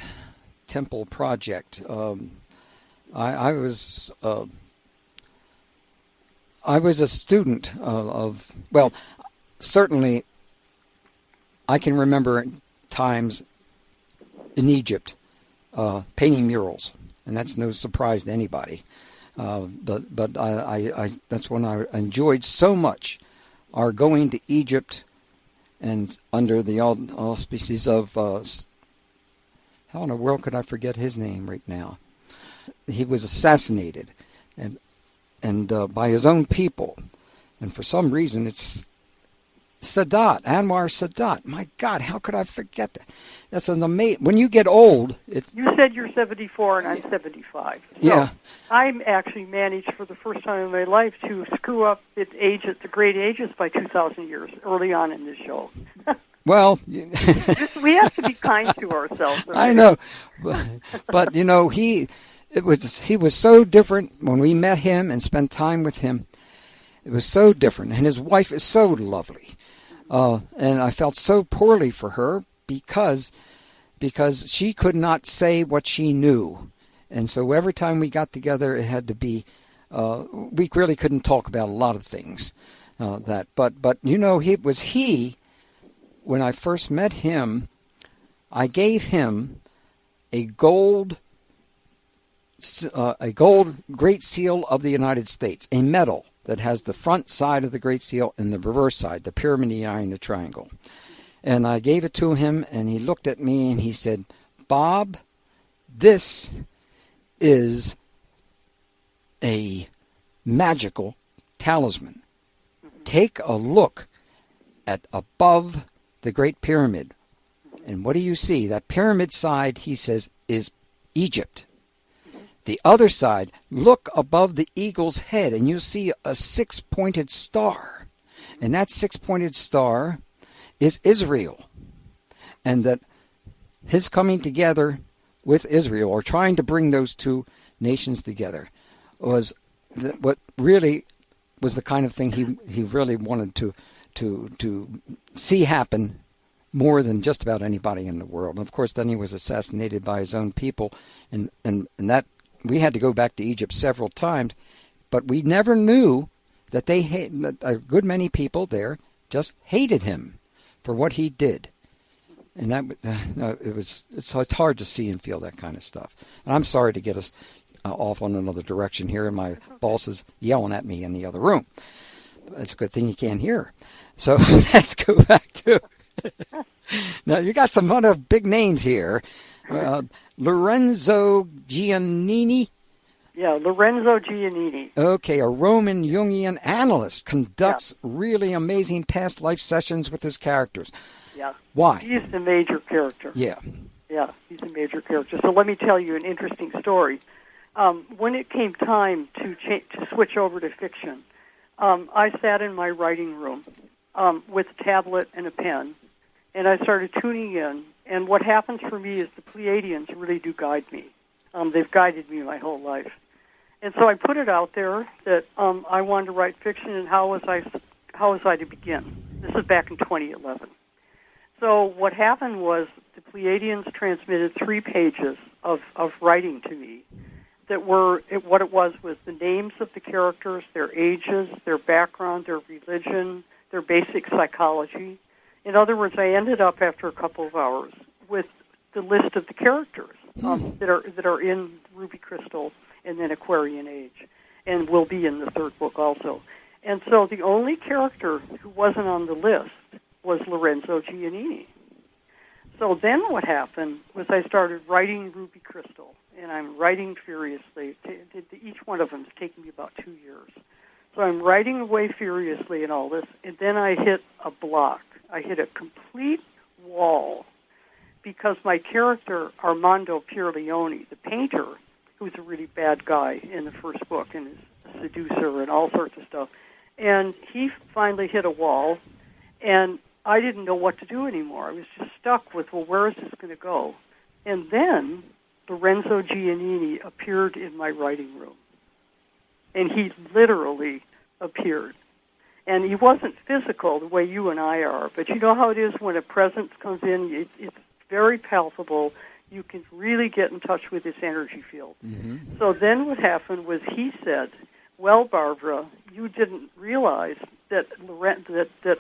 Temple project. I was a student of certainly I can remember times in Egypt painting murals, and that's no surprise to anybody. But I that's when I enjoyed so much our going to Egypt, and under the auspices of how in the world could I forget his name right now? He was assassinated, and by his own people, and for some reason it's Sadat, Anwar Sadat. My God, how could I forget that? That's an amazing. When you get old, You said you're 74 and I'm 75. So yeah. I'm actually managed for the first time in my life to screw up the great ages by 2,000 years early on in this show. Well, We have to be kind to ourselves. I know, but you know, he was so different when we met him and spent time with him. It was so different, and his wife is so lovely, and I felt so poorly for her because she could not say what she knew, and so every time we got together, it had to be. We really couldn't talk about a lot of things. But you know, when I first met him, I gave him a gold Great Seal of the United States, a medal that has the front side of the Great Seal and the reverse side, the pyramid, the eye, and the triangle. And I gave it to him, and he looked at me and he said, "Bob, this is a magical talisman. Take a look at above the Great Pyramid. And what do you see? That pyramid side," he says, "is Egypt. The other side, look above the eagle's head, and you see a 6-pointed star. And that 6-pointed star is Israel. And that his coming together with Israel, or trying to bring those two nations together, was what really was the kind of thing he really wanted to see happen more than just about anybody in the world. And of course, then he was assassinated by his own people, and that we had to go back to Egypt several times, but we never knew that a good many people there just hated him for what he did. And it's hard to see and feel that kind of stuff. And I'm sorry to get us off on another direction here, and my boss is yelling at me in the other room. It's a good thing you can't hear. So let's go back to now. You got some other big names here. Lorenzo Giannini. Yeah, Lorenzo Giannini. Okay, a Roman Jungian analyst, conducts really amazing past life sessions with his characters. Yeah. Why? He's the major character. Yeah. Yeah, he's a major character. So let me tell you an interesting story. When it came time to switch over to fiction, I sat in my writing room with a tablet and a pen, and I started tuning in. And what happens for me is the Pleiadians really do guide me. They've guided me my whole life. And so I put it out there that I wanted to write fiction, and how was I to begin? This is back in 2011. So what happened was the Pleiadians transmitted 3 pages of writing to me that what it was the names of the characters, their ages, their background, their religion, their basic psychology. In other words, I ended up after a couple of hours with the list of the characters that are in Ruby Crystal and then Aquarian Age, and will be in the 3rd book also. And so the only character who wasn't on the list was Lorenzo Giannini. So then what happened was I started writing Ruby Crystal, and I'm writing furiously. Each one of them is taking me about 2 years. So I'm writing away furiously and all this, and then I hit a block. I hit a complete wall because my character, Armando Pierleoni, the painter, who's a really bad guy in the 1st book and is a seducer and all sorts of stuff, and he finally hit a wall, and I didn't know what to do anymore. I was just stuck with, well, where is this going to go? And then Lorenzo Giannini appeared in my writing room, and he literally appeared. And he wasn't physical the way you and I are, but you know how it is when a presence comes in, it's very palpable. You can really get in touch with his energy field. Mm-hmm. So then what happened was he said, well, Barbara, you didn't realize that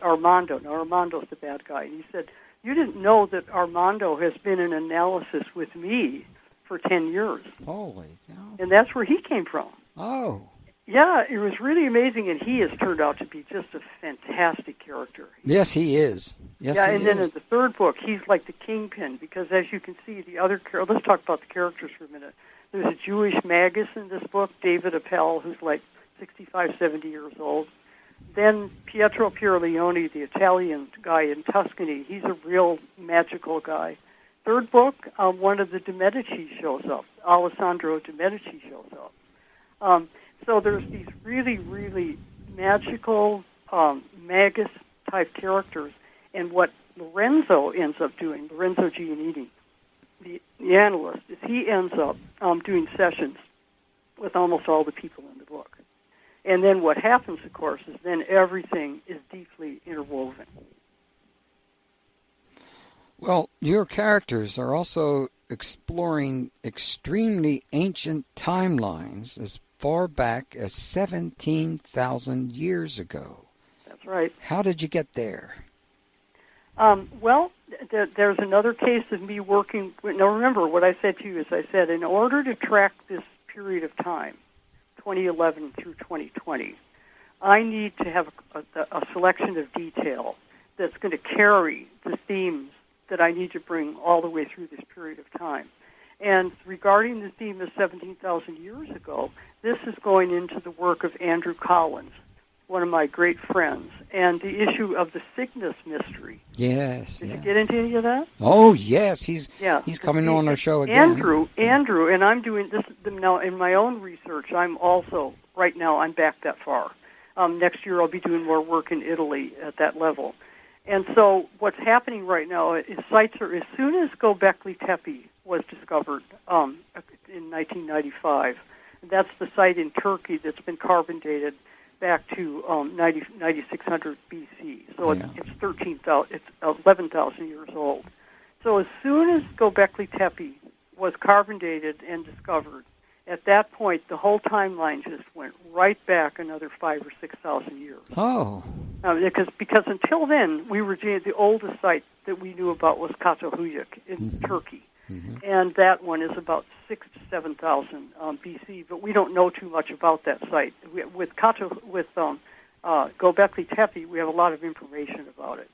Armando, now Armando's the bad guy, and he said, you didn't know that Armando has been in analysis with me for 10 years. Holy cow. And that's where he came from. Oh. Yeah, it was really amazing, and he has turned out to be just a fantastic character. Yes, he is. Yes, yeah, he and then is. in the 3rd book, he's like the kingpin, because as you can see, let's talk about the characters for a minute. There's a Jewish magus in this book, David Appel, who's like 65, 70 years old. Then Pietro Pierleoni, the Italian guy in Tuscany, he's a real magical guy. Third book, one of the de Medici shows up. Alessandro de Medici shows up. So there's these really, really magical magus-type characters. And what Lorenzo ends up doing, Lorenzo Giannini, the analyst, is he ends up doing sessions with almost all the people in the book. And then what happens, of course, is then everything is deeply interwoven. Well, your characters are also exploring extremely ancient timelines as far back as 17,000 years ago. That's right. How did you get there? Well, there's another case of me working. Now, remember what I said to you is I said, in order to track this period of time, 2011 through 2020, I need to have a selection of detail that's going to carry the themes that I need to bring all the way through this period of time. And regarding the theme of 17,000 years ago, this is going into the work of Andrew Collins, one of my great friends, and the issue of the Cygnus mystery. Yes. Did you get into any of that? Oh, yes. He's coming on our show again. Andrew, and I'm doing this now in my own research. I'm also, right now, I'm back that far. Next year I'll be doing more work in Italy at that level. And so what's happening right now is sites are, as soon as Göbekli Tepe was discovered in 1995, that's the site in Turkey that's been carbon dated back to 9600 BC. So it's 11,000 years old. So as soon as Göbekli Tepe was carbon dated and discovered, at that point the whole timeline just went right back another 5,000 or 6,000 years. Oh. Because until then we were the oldest site that we knew about was Çatalhöyük in Turkey. Mm-hmm. And that one is about 6,000 to 7,000 BC, but we don't know too much about that site. With Göbekli Tepe, we have a lot of information about it.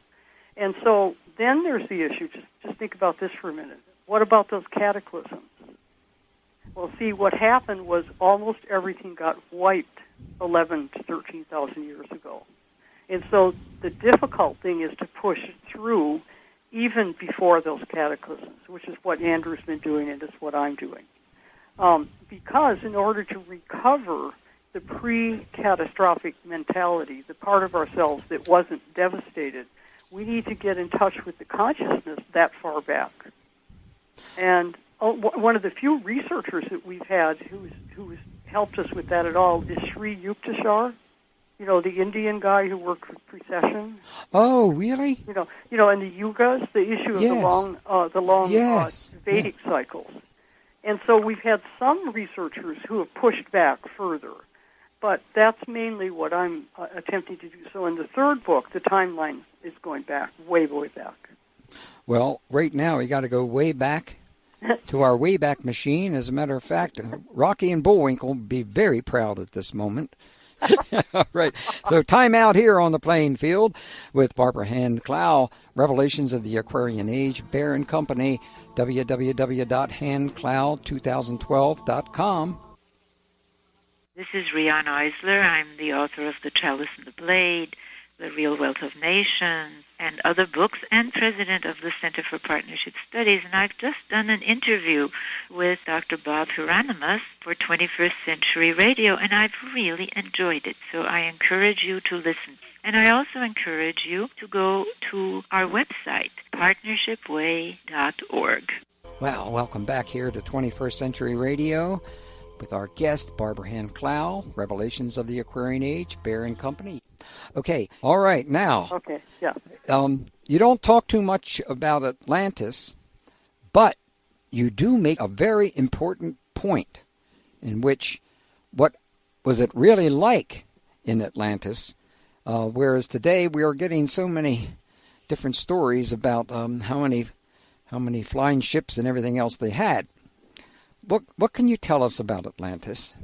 And so then there's the issue. Just think about this for a minute. What about those cataclysms? Well, see, what happened was almost everything got wiped 11 to 13,000 years ago. And so the difficult thing is to push through even before those cataclysms, which is what Andrew's been doing and it's what I'm doing. Because in order to recover the pre-catastrophic mentality, the part of ourselves that wasn't devastated, we need to get in touch with the consciousness that far back. And one of the few researchers that we've had who's helped us with that at all is Sri Yukteswar. You know, the Indian guy who worked with precession. Oh, really? You know, in the yugas, the issue of the long Vedic cycles. And so we've had some researchers who have pushed back further, but that's mainly what I'm attempting to do. So in the third book, the timeline is going back, way, way back. Well, right now we got to go way back to our Wayback Machine. As a matter of fact, Rocky and Bullwinkle will be very proud at this moment. All right. So time out here on the playing field with Barbara Hand Clow, Revelations of the Aquarian Age, Bear & Company, www.handclow2012.com. This is Rianne Eisler. I'm the author of The Chalice and the Blade, The Real Wealth of Nations, and other books, and president of the Center for Partnership Studies. And I've just done an interview with Dr. Bob Hieronimus for 21st Century Radio, and I've really enjoyed it. So I encourage you to listen. And I also encourage you to go to our website, partnershipway.org. Well, welcome back here to 21st Century Radio with our guest, Barbara Hand Clow, Revelations of the Aquarian Age, Bear & Company. Okay, all right, now. Okay, yeah. You don't talk too much about Atlantis, but you do make a very important point in which what was it really like in Atlantis, whereas today we are getting so many different stories about how many flying ships and everything else they had. What can you tell us about Atlantis?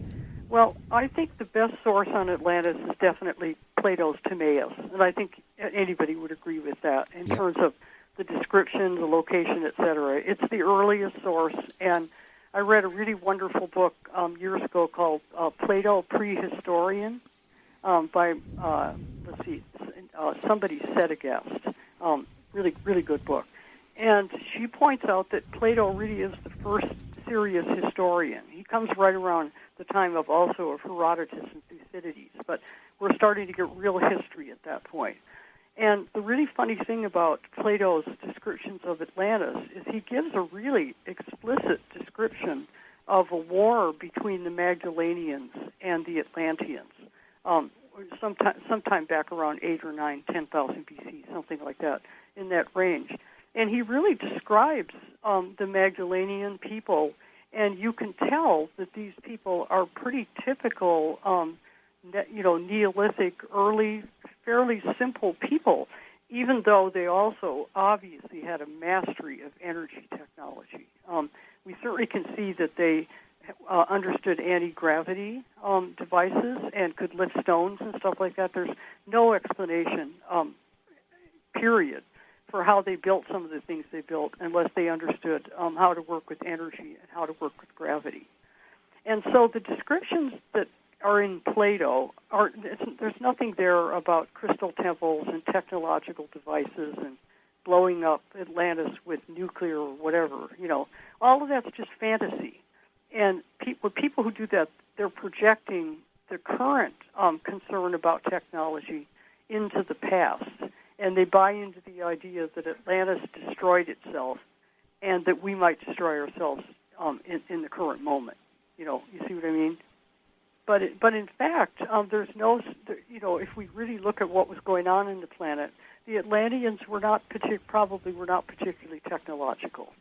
Well, I think the best source on Atlantis is definitely Plato's Timaeus, and I think anybody would agree with that in terms of the description, the location, etc. It's the earliest source, and I read a really wonderful book years ago called Plato Prehistorian, by, somebody said a guest. Really, really good book. And she points out that Plato really is the first serious historian. He comes right around the time of Herodotus and Thucydides, but we're starting to get real history at that point. And the really funny thing about Plato's descriptions of Atlantis is he gives a really explicit description of a war between the Magdalenians and the Atlanteans, sometime back around 8 or 9, 10,000 BC, something like that, in that range. And he really describes the Magdalenian people, and you can tell that these people are pretty typical, Neolithic, early, fairly simple people, even though they also obviously had a mastery of energy technology. We certainly can see that they understood anti-gravity devices and could lift stones and stuff like that. There's no explanation, period, for how they built some of the things they built unless they understood how to work with energy and how to work with gravity. And so the descriptions that are in Plato, there's nothing there about crystal temples and technological devices and blowing up Atlantis with nuclear or whatever. All of that's just fantasy. And people who do that, they're projecting the current concern about technology into the past. And they buy into the idea that Atlantis destroyed itself and that we might destroy ourselves in the current moment. You see what I mean? But in fact, there's no, if we really look at what was going on in the planet, the Atlanteans probably were not particularly technological.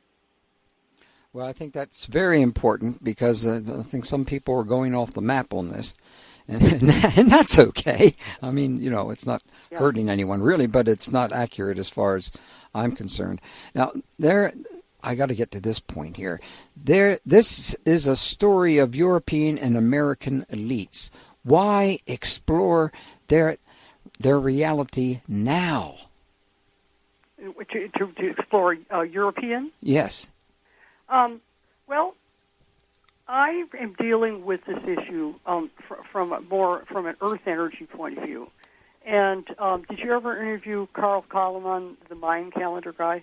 Well, I think that's very important because I think some people are going off the map on this. And that's okay. I mean, it's not hurting anyone really, but it's not accurate as far as I'm concerned. Now, I got to get to this point here. This is a story of European and American elites. Why explore their reality now? To explore European? Yes. Well, I am dealing with this issue from an Earth energy point of view. And did you ever interview Carl Kalaman, the Mayan calendar guy?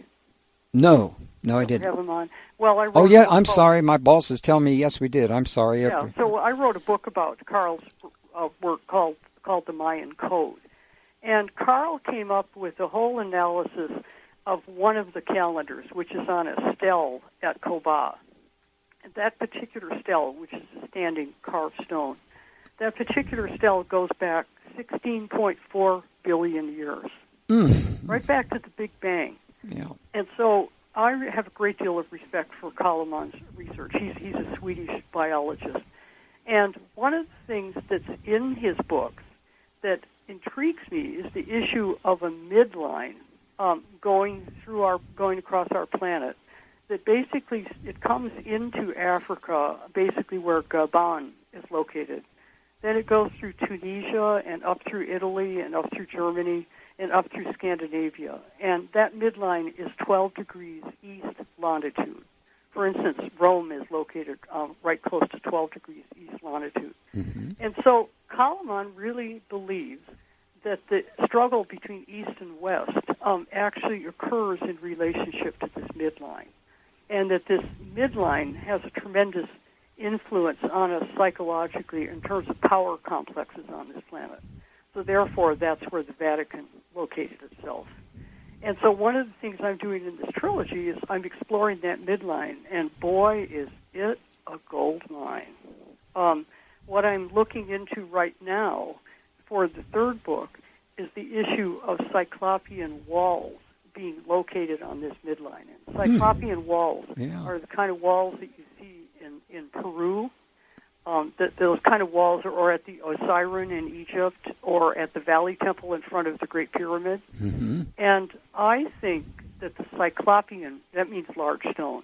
No, I didn't. Have him on. Well, I wrote. Oh yeah, I'm sorry. My boss is telling me yes, we did. I'm sorry. Yeah. So I wrote a book about Carl's work called the Mayan Code, and Carl came up with a whole analysis of one of the calendars, which is on a stele at Koba. And that particular stele, which is a standing carved stone, that particular stele goes back 16.4 billion years, right back to the Big Bang. Yeah. And so I have a great deal of respect for Kalaman's research. He's a Swedish biologist. And one of the things that's in his books that intrigues me is the issue of a midline going across our planet. That basically it comes into Africa, basically where Gabon is located. Then it goes through Tunisia and up through Italy and up through Germany and up through Scandinavia. And that midline is 12 degrees east longitude. For instance, Rome is located right close to 12 degrees east longitude. Mm-hmm. And so Kalaman really believes that the struggle between East and West actually occurs in relationship to this midline, and that this midline has a tremendous influence on us psychologically in terms of power complexes on this planet. So therefore, that's where the Vatican located itself. And so one of the things I'm doing in this trilogy is I'm exploring that midline, and boy, is it a gold mine. What I'm looking into right now for the third book is the issue of Cyclopean walls being located on this midline. And Cyclopean walls are the kind of walls that you see in Peru, those kind of walls are at the Osiris in Egypt or at the Valley Temple in front of the Great Pyramid. Mm-hmm. And I think that the Cyclopean, that means large stone,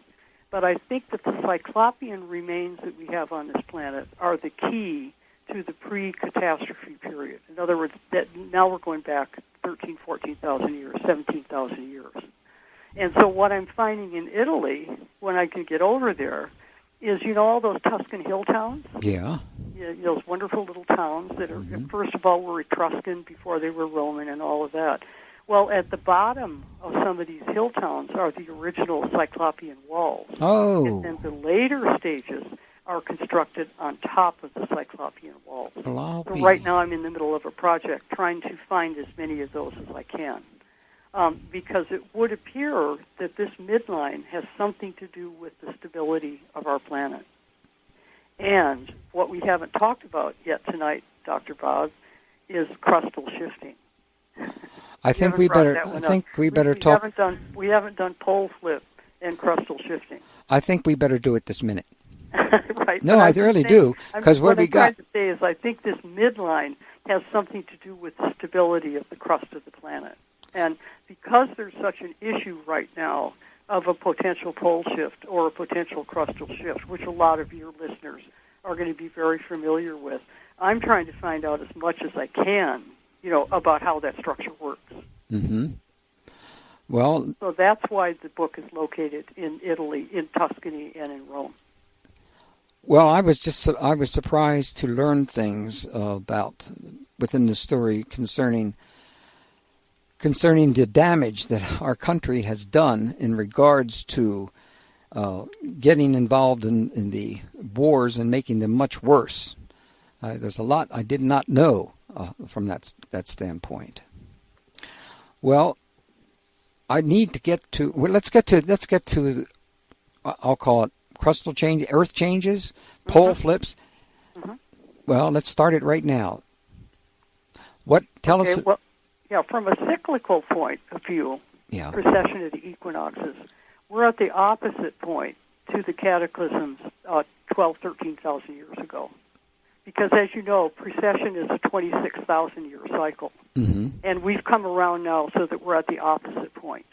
but I think that the Cyclopean remains that we have on this planet are the key to the pre-catastrophe period. In other words, that now we're going back 13,000, 14,000 years, 17,000 years. And so what I'm finding in Italy, when I can get over there, is, all those Tuscan hill towns? Yeah. those wonderful little towns that are, first of all, were Etruscan before they were Roman and all of that. Well, at the bottom of some of these hill towns are the original Cyclopean walls. Oh. And then the later stages are constructed on top of the Cyclopean walls. So right now I'm in the middle of a project trying to find as many of those as I can. Because it would appear that this midline has something to do with the stability of our planet. And what we haven't talked about yet tonight, Dr. Bob, is crustal shifting. I think we better talk. We haven't done pole flip and crustal shifting. I think we better do it this minute. Right. No, I really do, because what we got. What I'm trying to say is I think this midline has something to do with the stability of the crust of the planet. And because there's such an issue right now of a potential pole shift or a potential crustal shift, which a lot of your listeners are going to be very familiar with, I'm trying to find out as much as I can, about how that structure works. Mm-hmm. Well, so that's why the book is located in Italy, in Tuscany, and in Rome. Well, I was surprised to learn things about within the story concerning the damage that our country has done in regards to getting involved in the wars and making them much worse. There's a lot I did not know from that standpoint. Well, I need to get to. Well, let's get to. I'll call it crustal change, earth changes, pole flips. Mm-hmm. Well, let's start it right now. Tell us. Well, from a cyclical point of view, precession of the equinoxes, we're at the opposite point to the cataclysms 13,000 years ago. Because, as you know, precession is a 26,000-year cycle. Mm-hmm. And we've come around now so that we're at the opposite point.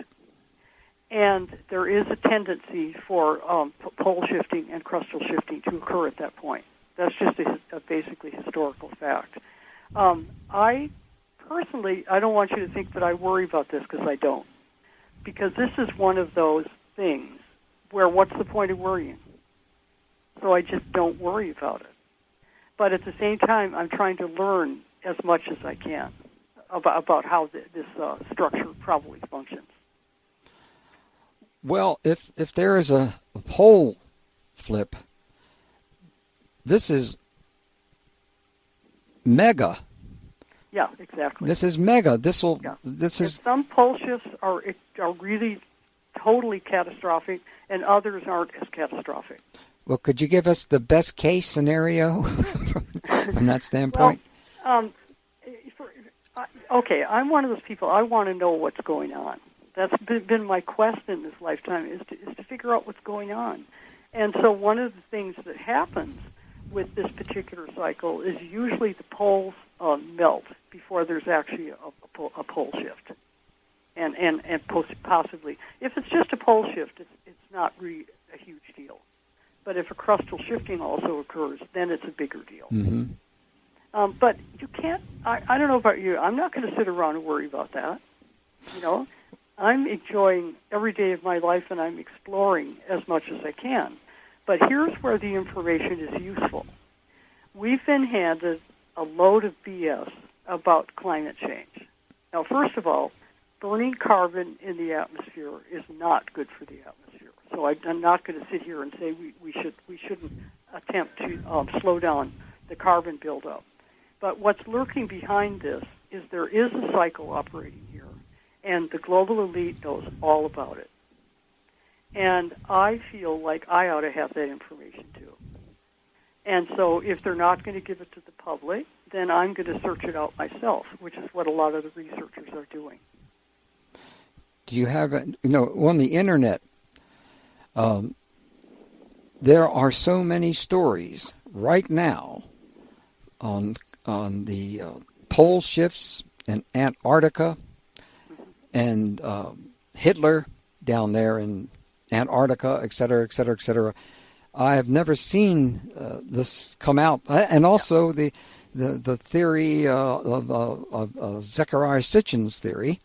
And there is a tendency for pole shifting and crustal shifting to occur at that point. That's just a basically historical fact. I don't want you to think that I worry about this, because I don't. Because this is one of those things where what's the point of worrying? So I just don't worry about it. But at the same time, I'm trying to learn as much as I can about how this structure probably functions. Well, if there is a pole flip, this is mega. Yeah, exactly. This is mega. Some pole shifts are really totally catastrophic, and others aren't as catastrophic. Well, could you give us the best case scenario from that standpoint? Well, okay, I'm one of those people. I want to know what's going on. That's been my quest in this lifetime, is to figure out what's going on. And so one of the things that happens with this particular cycle is usually the poles melt before there's actually a pole shift. And possibly, if it's just a pole shift, it's not really a huge deal. But if a crustal shifting also occurs, then it's a bigger deal. Mm-hmm. But you can't, I don't know about you, I'm not going to sit around and worry about that. I'm enjoying every day of my life, and I'm exploring as much as I can. But here's where the information is useful. We've been handed a load of BS about climate change. Now, first of all, burning carbon in the atmosphere is not good for the atmosphere. So I'm not going to sit here and say we shouldn't attempt to slow down the carbon buildup. But what's lurking behind this is there is a cycle operating here, and the global elite knows all about it. And I feel like I ought to have that information too. And so if they're not going to give it to the public, then I'm going to search it out myself, which is what a lot of the researchers are doing. Do you have, on the internet, there are so many stories right now on the pole shifts in Antarctica and Hitler down there in Antarctica, et cetera, et cetera, et cetera. I have never seen this come out, and also the theory of Zecharia Sitchin's theory.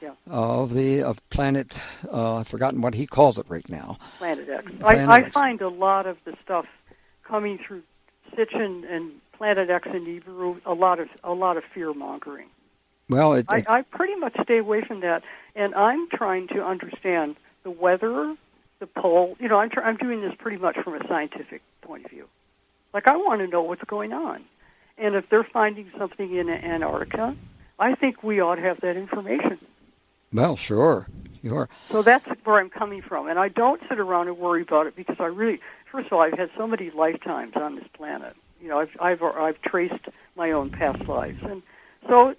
Yeah. Of planet, I've forgotten what he calls it right now. Planet X. I find a lot of the stuff coming through Sitchin and Planet X in Nibiru, a lot of fear mongering. Well, I pretty much stay away from that, and I'm trying to understand the weather, the pole. You know, I'm doing this pretty much from a scientific point of view. Like, I want to know what's going on, and if they're finding something in Antarctica, I think we ought to have that information. Well, sure. So that's where I'm coming from, and I don't sit around and worry about it because I really, first of all, I've had so many lifetimes on this planet. You know, I've traced my own past lives, and so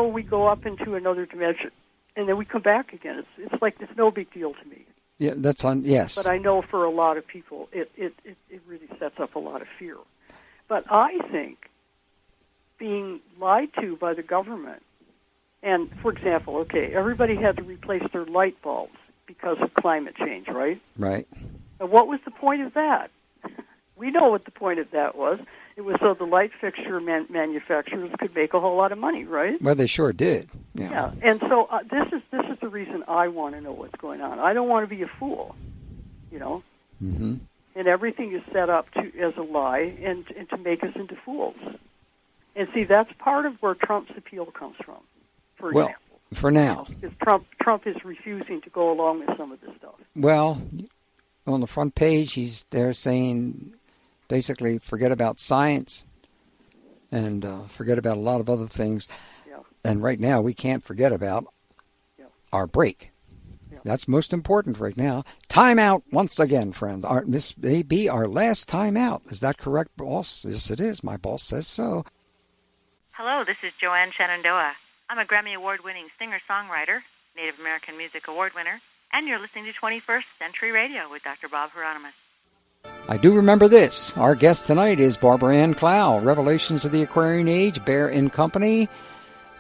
we go up into another dimension, and then we come back again. It's like it's no big deal to me. Yeah, that's on. Yes, but I know for a lot of people, it really sets up a lot of fear. But I think being lied to by the government. And, for example, okay, everybody had to replace their light bulbs because of climate change, right? Right. And what was the point of that? We know what the point of that was. It was so the light fixture manufacturers could make a whole lot of money, right? Well, they sure did. Yeah. And so this is the reason I want to know what's going on. I don't want to be a fool, you know? Mm-hmm. And everything is set up as a lie and to make us into fools. And see, that's part of where Trump's appeal comes from. For example. For now. Because Trump is refusing to go along with some of this stuff. Well, on the front page, he's there saying, basically, forget about science and forget about a lot of other things. Yeah. And right now, we can't forget about our break. Yeah. That's most important right now. Time out once again, friend. This may be our last time out. Is that correct, boss? Yes, it is. My boss says so. Hello, this is Joanne Shenandoah. I'm a Grammy Award-winning singer-songwriter, Native American Music Award winner, and you're listening to 21st Century Radio with Dr. Bob Hieronimus. I do remember this. Our guest tonight is Barbara Hand Clow, Revelations of the Aquarian Age, Bear in Company,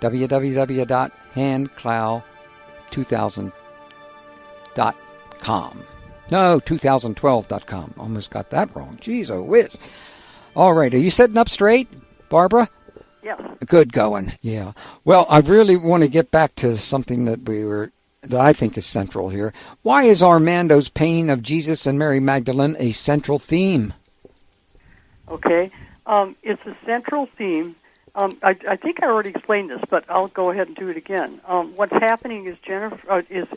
www.handclow2000.com. No, 2012.com. Almost got that wrong. Jeez, oh whiz. All right, are you sitting up straight, Barbara? Yeah. Good going. Yeah. Well, I really want to get back to something that I think is central here. Why is Armando's painting of Jesus and Mary Magdalene a central theme? Okay. It's a central theme. I think I already explained this, but I'll go ahead and do it again. What's happening is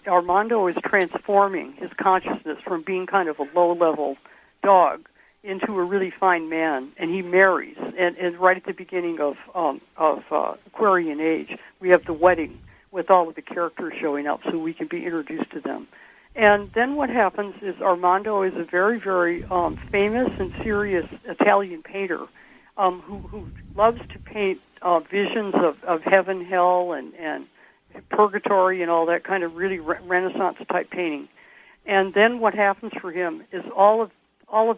Armando is transforming his consciousness from being kind of a low-level dog into a really fine man, and he marries. And right at the beginning of Aquarian Age, we have the wedding with all of the characters showing up so we can be introduced to them. And then what happens is Armando is a very, very famous and serious Italian painter who loves to paint visions of heaven, hell, and purgatory and all that kind of really Renaissance-type painting. And then what happens for him is all of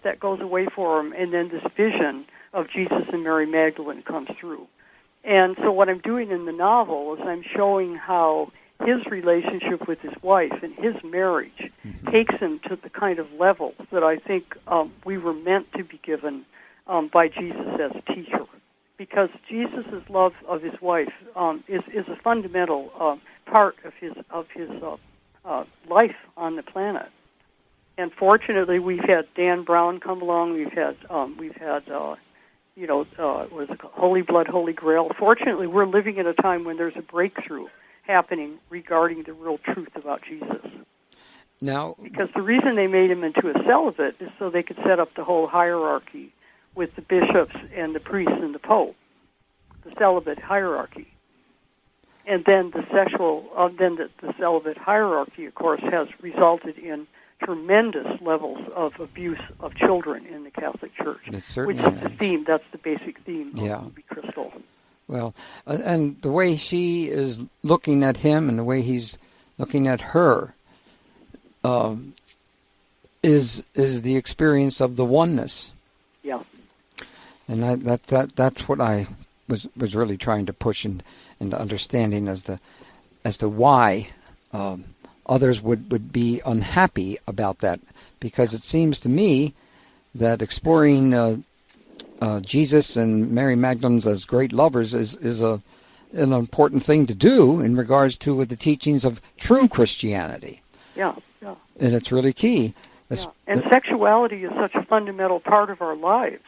that goes away for him, and then this vision of Jesus and Mary Magdalene comes through. And so what I'm doing in the novel is I'm showing how his relationship with his wife and his marriage takes him to the kind of level that I think we were meant to be given by Jesus as a teacher. Because Jesus' love of his wife is a fundamental part of his life on the planet. And fortunately, we've had Dan Brown come along. We've had Holy Blood, Holy Grail. Fortunately, we're living at a time when there's a breakthrough happening regarding the real truth about Jesus. Now, because the reason they made him into a celibate is so they could set up the whole hierarchy with the bishops and the priests and the pope, the celibate hierarchy. And then the celibate hierarchy, of course, has resulted in tremendous levels of abuse of children in the Catholic Church, which is the theme. That's the basic theme of Ruby Crystal. Well, and the way she is looking at him and the way he's looking at her is the experience of the oneness. Yeah. And that's what I was really trying to push into understanding as to why others would be unhappy about that, because it seems to me that exploring Jesus and Mary Magdalene as great lovers is an important thing to do in regards to the teachings of true Christianity. Yeah. And it's really key. And sexuality is such a fundamental part of our lives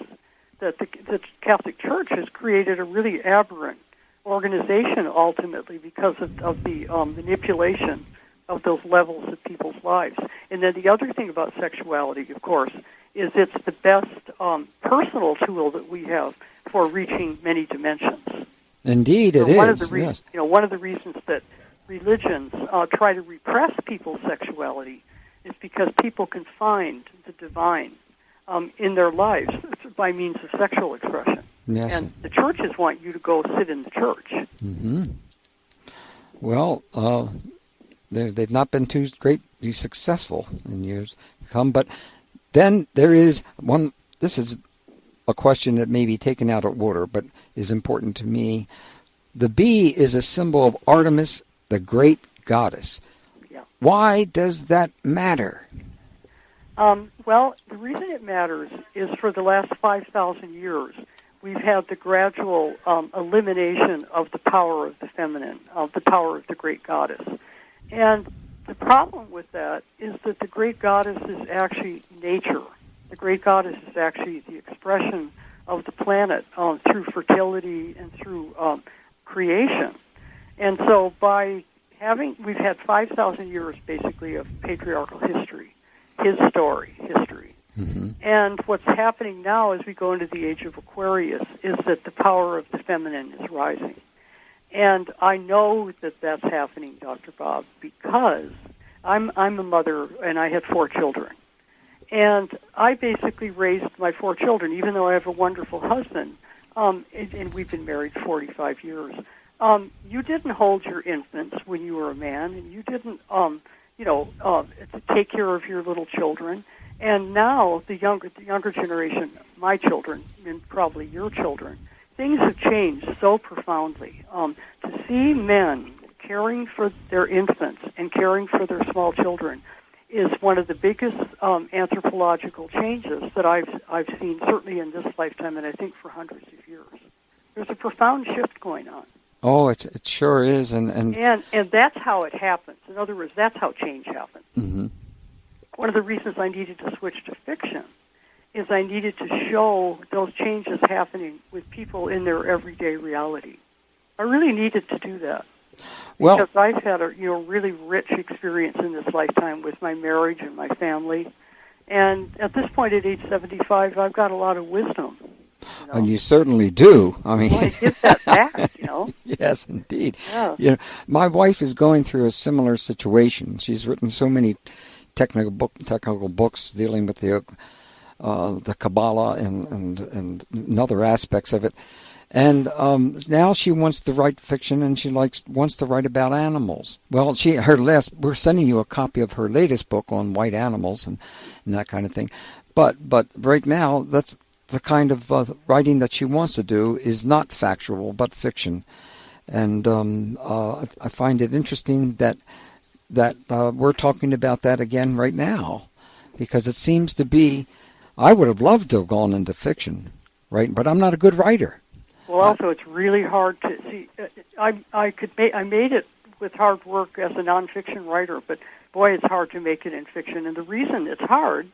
that the Catholic Church has created a really aberrant organization ultimately because of the manipulation of those levels of people's lives. And then the other thing about sexuality, of course, is it's the best personal tool that we have for reaching many dimensions. Indeed, it one is. Of the Yes. One of the reasons that religions try to repress people's sexuality is because people can find the divine in their lives by means of sexual expression. Yes. And the churches want you to go sit in the church. Mm-hmm. Well, they've not been too greatly successful in years to come. But then there is one, this is a question that may be taken out of order, but is important to me. The bee is a symbol of Artemis, the great goddess. Yeah. Why does that matter? Well, the reason it matters is for the last 5,000 years, we've had the gradual elimination of the power of the feminine, of the power of the great goddess. And the problem with that is that the great goddess is actually nature. The great goddess is actually the expression of the planet through fertility and through creation. And so we've had 5,000 years basically of patriarchal history, history. Mm-hmm. And what's happening now as we go into the age of Aquarius is that the power of the feminine is rising. And I know that that's happening, Dr. Bob, because I'm a mother and I had 4 children. And I basically raised my 4 children, even though I have a wonderful husband, and we've been married 45 years. You didn't hold your infants when you were a man, and you didn't, take care of your little children. And now the younger generation, my children, and probably your children, things have changed so profoundly. To see men caring for their infants and caring for their small children is one of the biggest anthropological changes that I've seen, certainly in this lifetime, and I think for hundreds of years. There's a profound shift going on. Oh, it sure is, and that's how it happens. In other words, that's how change happens. Mm-hmm. One of the reasons I needed to switch to fiction is I needed to show those changes happening with people in their everyday reality. I really needed to do that. Well, because I've had a really rich experience in this lifetime with my marriage and my family. And at this point at age 75, I've got a lot of wisdom. And you certainly do. I mean, I give that back, Yes, indeed. Yeah. My wife is going through a similar situation. She's written so many technical books dealing with the Kabbalah and other aspects of it. And now she wants to write fiction, and she wants to write about animals. Well, we're sending you a copy of her latest book on white animals and that kind of thing. But right now, that's the kind of writing that she wants to do is not factual, but fiction. And I find it interesting that we're talking about that again right now, because it seems to be, I would have loved to have gone into fiction, right? But I'm not a good writer. Well, also, it's really hard to see. I made it with hard work as a nonfiction writer, but boy, it's hard to make it in fiction. And the reason it's hard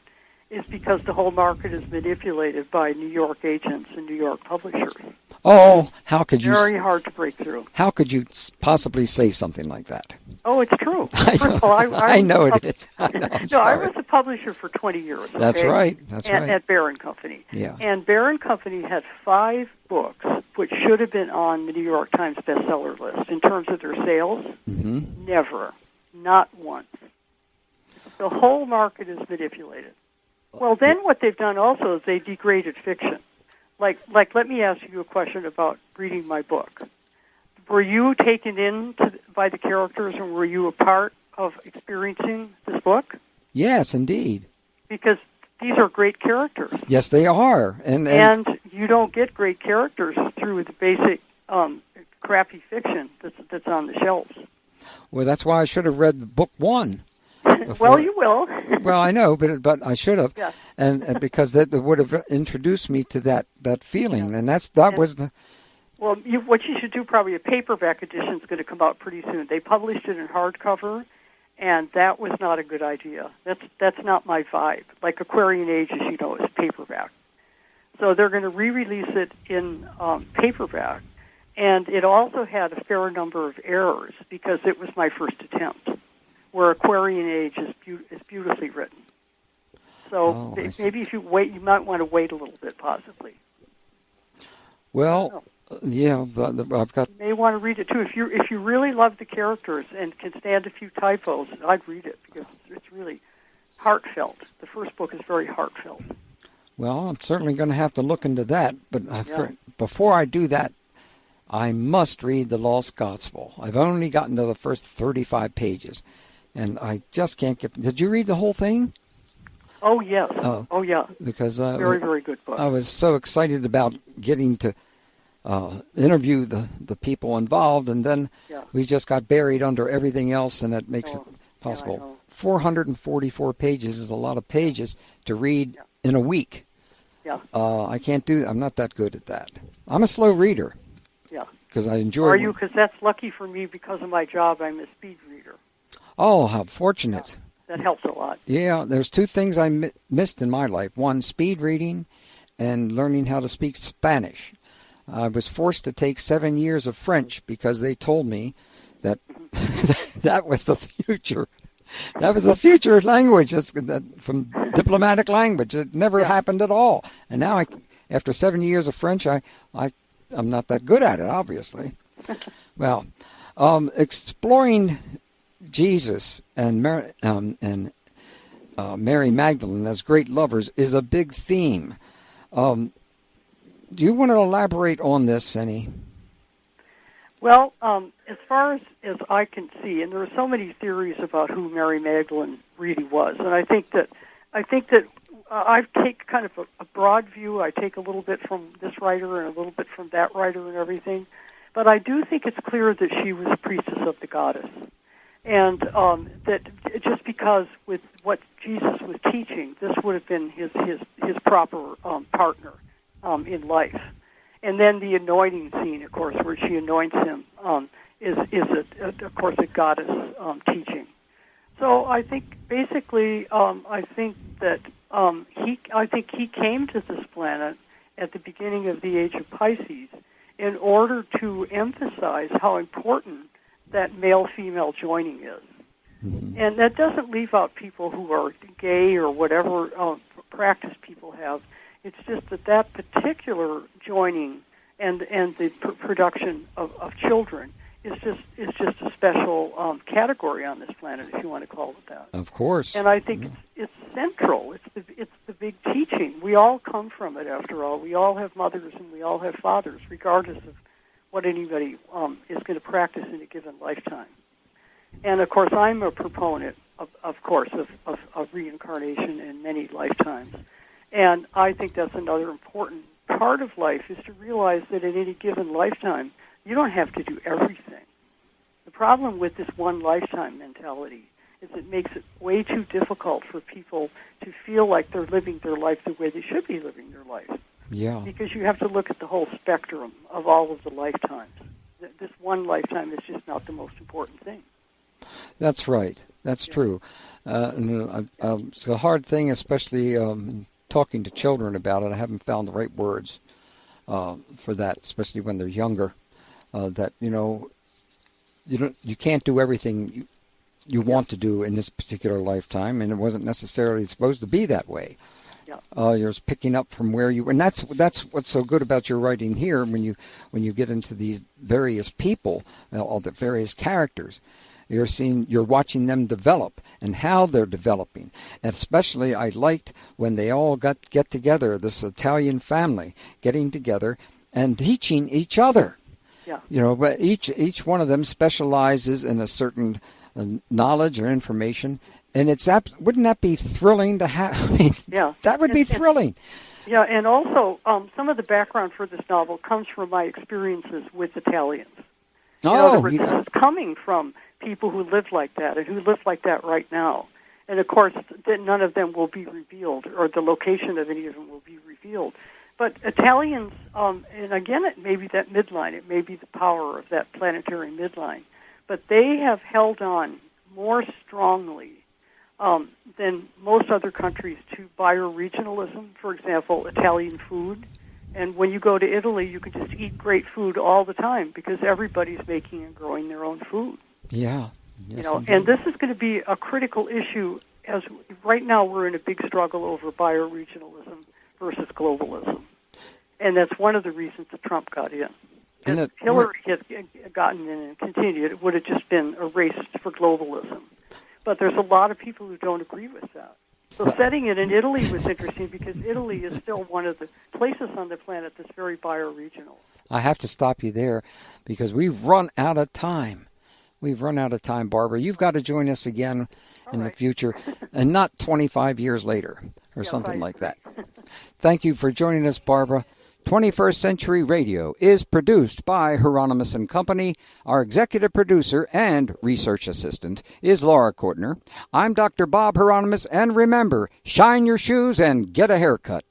is because the whole market is manipulated by New York agents and New York publishers. Oh, how could you? Very hard to break through. How could you possibly say something like that? Oh, it's true. I know it is. I was a publisher for 20 years. Okay? That's right. That's right. At Barron Company. Yeah. And Barron Company had 5 books which should have been on the New York Times bestseller list in terms of their sales. Mm-hmm. Never. Not once. The whole market is manipulated. Well, then what they've done also is they degraded fiction. Like, let me ask you a question about reading my book. Were you taken in by the characters, and were you a part of experiencing this book? Yes, indeed. Because these are great characters. Yes, they are. And you don't get great characters through the basic crappy fiction that's on the shelves. Well, that's why I should have read book 1. Well, you will. Well, I know, but I should have, yeah. and because that would have introduced me to that feeling, yeah. and that was the. Well, what you should do, probably a paperback edition is going to come out pretty soon. They published it in hardcover, and that was not a good idea. That's not my vibe. Like Aquarian Age, as you know, is paperback. So they're going to re-release it in paperback. And it also had a fair number of errors because it was my first attempt, where Aquarian Age is beautifully written. So maybe if you wait, you might want to wait a little bit, possibly. Well, yeah, I've got. You may want to read it too. If you really love the characters and can stand a few typos, I'd read it because it's really heartfelt. The first book is very heartfelt. Well, I'm certainly going to have to look into that. But before I do that, I must read the Lost Gospel. I've only gotten to the first 35 pages, and I just can't get. Did you read the whole thing? Oh, yes. Oh, yeah. Because very, very good book. I was so excited about getting to interview the people involved, and then we just got buried under everything else, and that makes it possible. 444 pages is a lot of pages to read in a week. Yeah. I can't do that. I'm not that good at that. I'm a slow reader. Yeah. Because I enjoy. Are you? Because that's lucky for me because of my job. I'm a speed reader. Oh, how fortunate. Yeah. That helps a lot. Yeah, there's two things I missed in my life. One, speed reading, and learning how to speak Spanish. I was forced to take 7 years of French because they told me that that was the future. That was the future language. That's from diplomatic language. It never happened at all. And now, after 7 years of French, I'm not that good at it, obviously. Well, exploring Jesus and Mary Magdalene as great lovers is a big theme. Do you want to elaborate on this any? Well, as far as I can see, and there are so many theories about who Mary Magdalene really was, and I think that I take kind of a broad view. I take a little bit from this writer and a little bit from that writer and everything, but I do think it's clear that she was a priestess of the goddess. And that just because with what Jesus was teaching, this would have been his proper partner in life. And then the anointing scene, of course, where she anoints him, is of course a goddess teaching. So I think basically, I think he came to this planet at the beginning of the age of Pisces in order to emphasize how important that male-female joining is. Mm-hmm. And that doesn't leave out people who are gay or whatever practice people have. It's just that particular joining and the production of children is just a special category on this planet, if you want to call it that. Of course. And I think it's central. It's the big teaching. We all come from it, after all. We all have mothers and we all have fathers, regardless of what anybody is going to practice in a given lifetime. And, of course, I'm a proponent, of reincarnation in many lifetimes. And I think that's another important part of life, is to realize that in any given lifetime, you don't have to do everything. The problem with this one lifetime mentality is it makes it way too difficult for people to feel like they're living their life the way they should be living their life. Yeah. Because you have to look at the whole spectrum of all of the lifetimes. This one lifetime is just not the most important thing. That's right. That's true. It's a hard thing, especially talking to children about it. I haven't found the right words for that, especially when they're younger. That you can't do everything you want to do in this particular lifetime, and it wasn't necessarily supposed to be that way. Yeah. You're picking up from where you, and that's what's so good about your writing here. When you get into these various people, all the various characters, you're watching them develop and how they're developing. And especially, I liked when they all get together, this Italian family getting together and teaching each other. Yeah. But each one of them specializes in a certain knowledge or information. And wouldn't that be thrilling to have? I mean, that would be thrilling. Yeah, and also some of the background for this novel comes from my experiences with Italians. This is coming from people who live like that and who live like that right now. And, of course, none of them will be revealed, or the location of any of them will be revealed. But Italians, and again, it may be that midline. It may be the power of that planetary midline. But they have held on more strongly than most other countries to bioregionalism. For example, Italian food. And when you go to Italy, you can just eat great food all the time because everybody's making and growing their own food. Yeah. Yes, indeed. And this is going to be a critical issue as right now we're in a big struggle over bioregionalism versus globalism. And that's one of the reasons that Trump got in. If Hillary had gotten in and continued, it would have just been a race for globalism. But there's a lot of people who don't agree with that. So setting it in Italy was interesting because Italy is still one of the places on the planet that's very bioregional. I have to stop you there because we've run out of time. We've run out of time, Barbara. You've got to join us again in the future, and not 25 years later or something like that. Thank you for joining us, Barbara. 21st Century Radio is produced by Hieronimus and Company. Our executive producer and research assistant is Laura Kortner. I'm Dr. Bob Hieronimus, and remember, shine your shoes and get a haircut.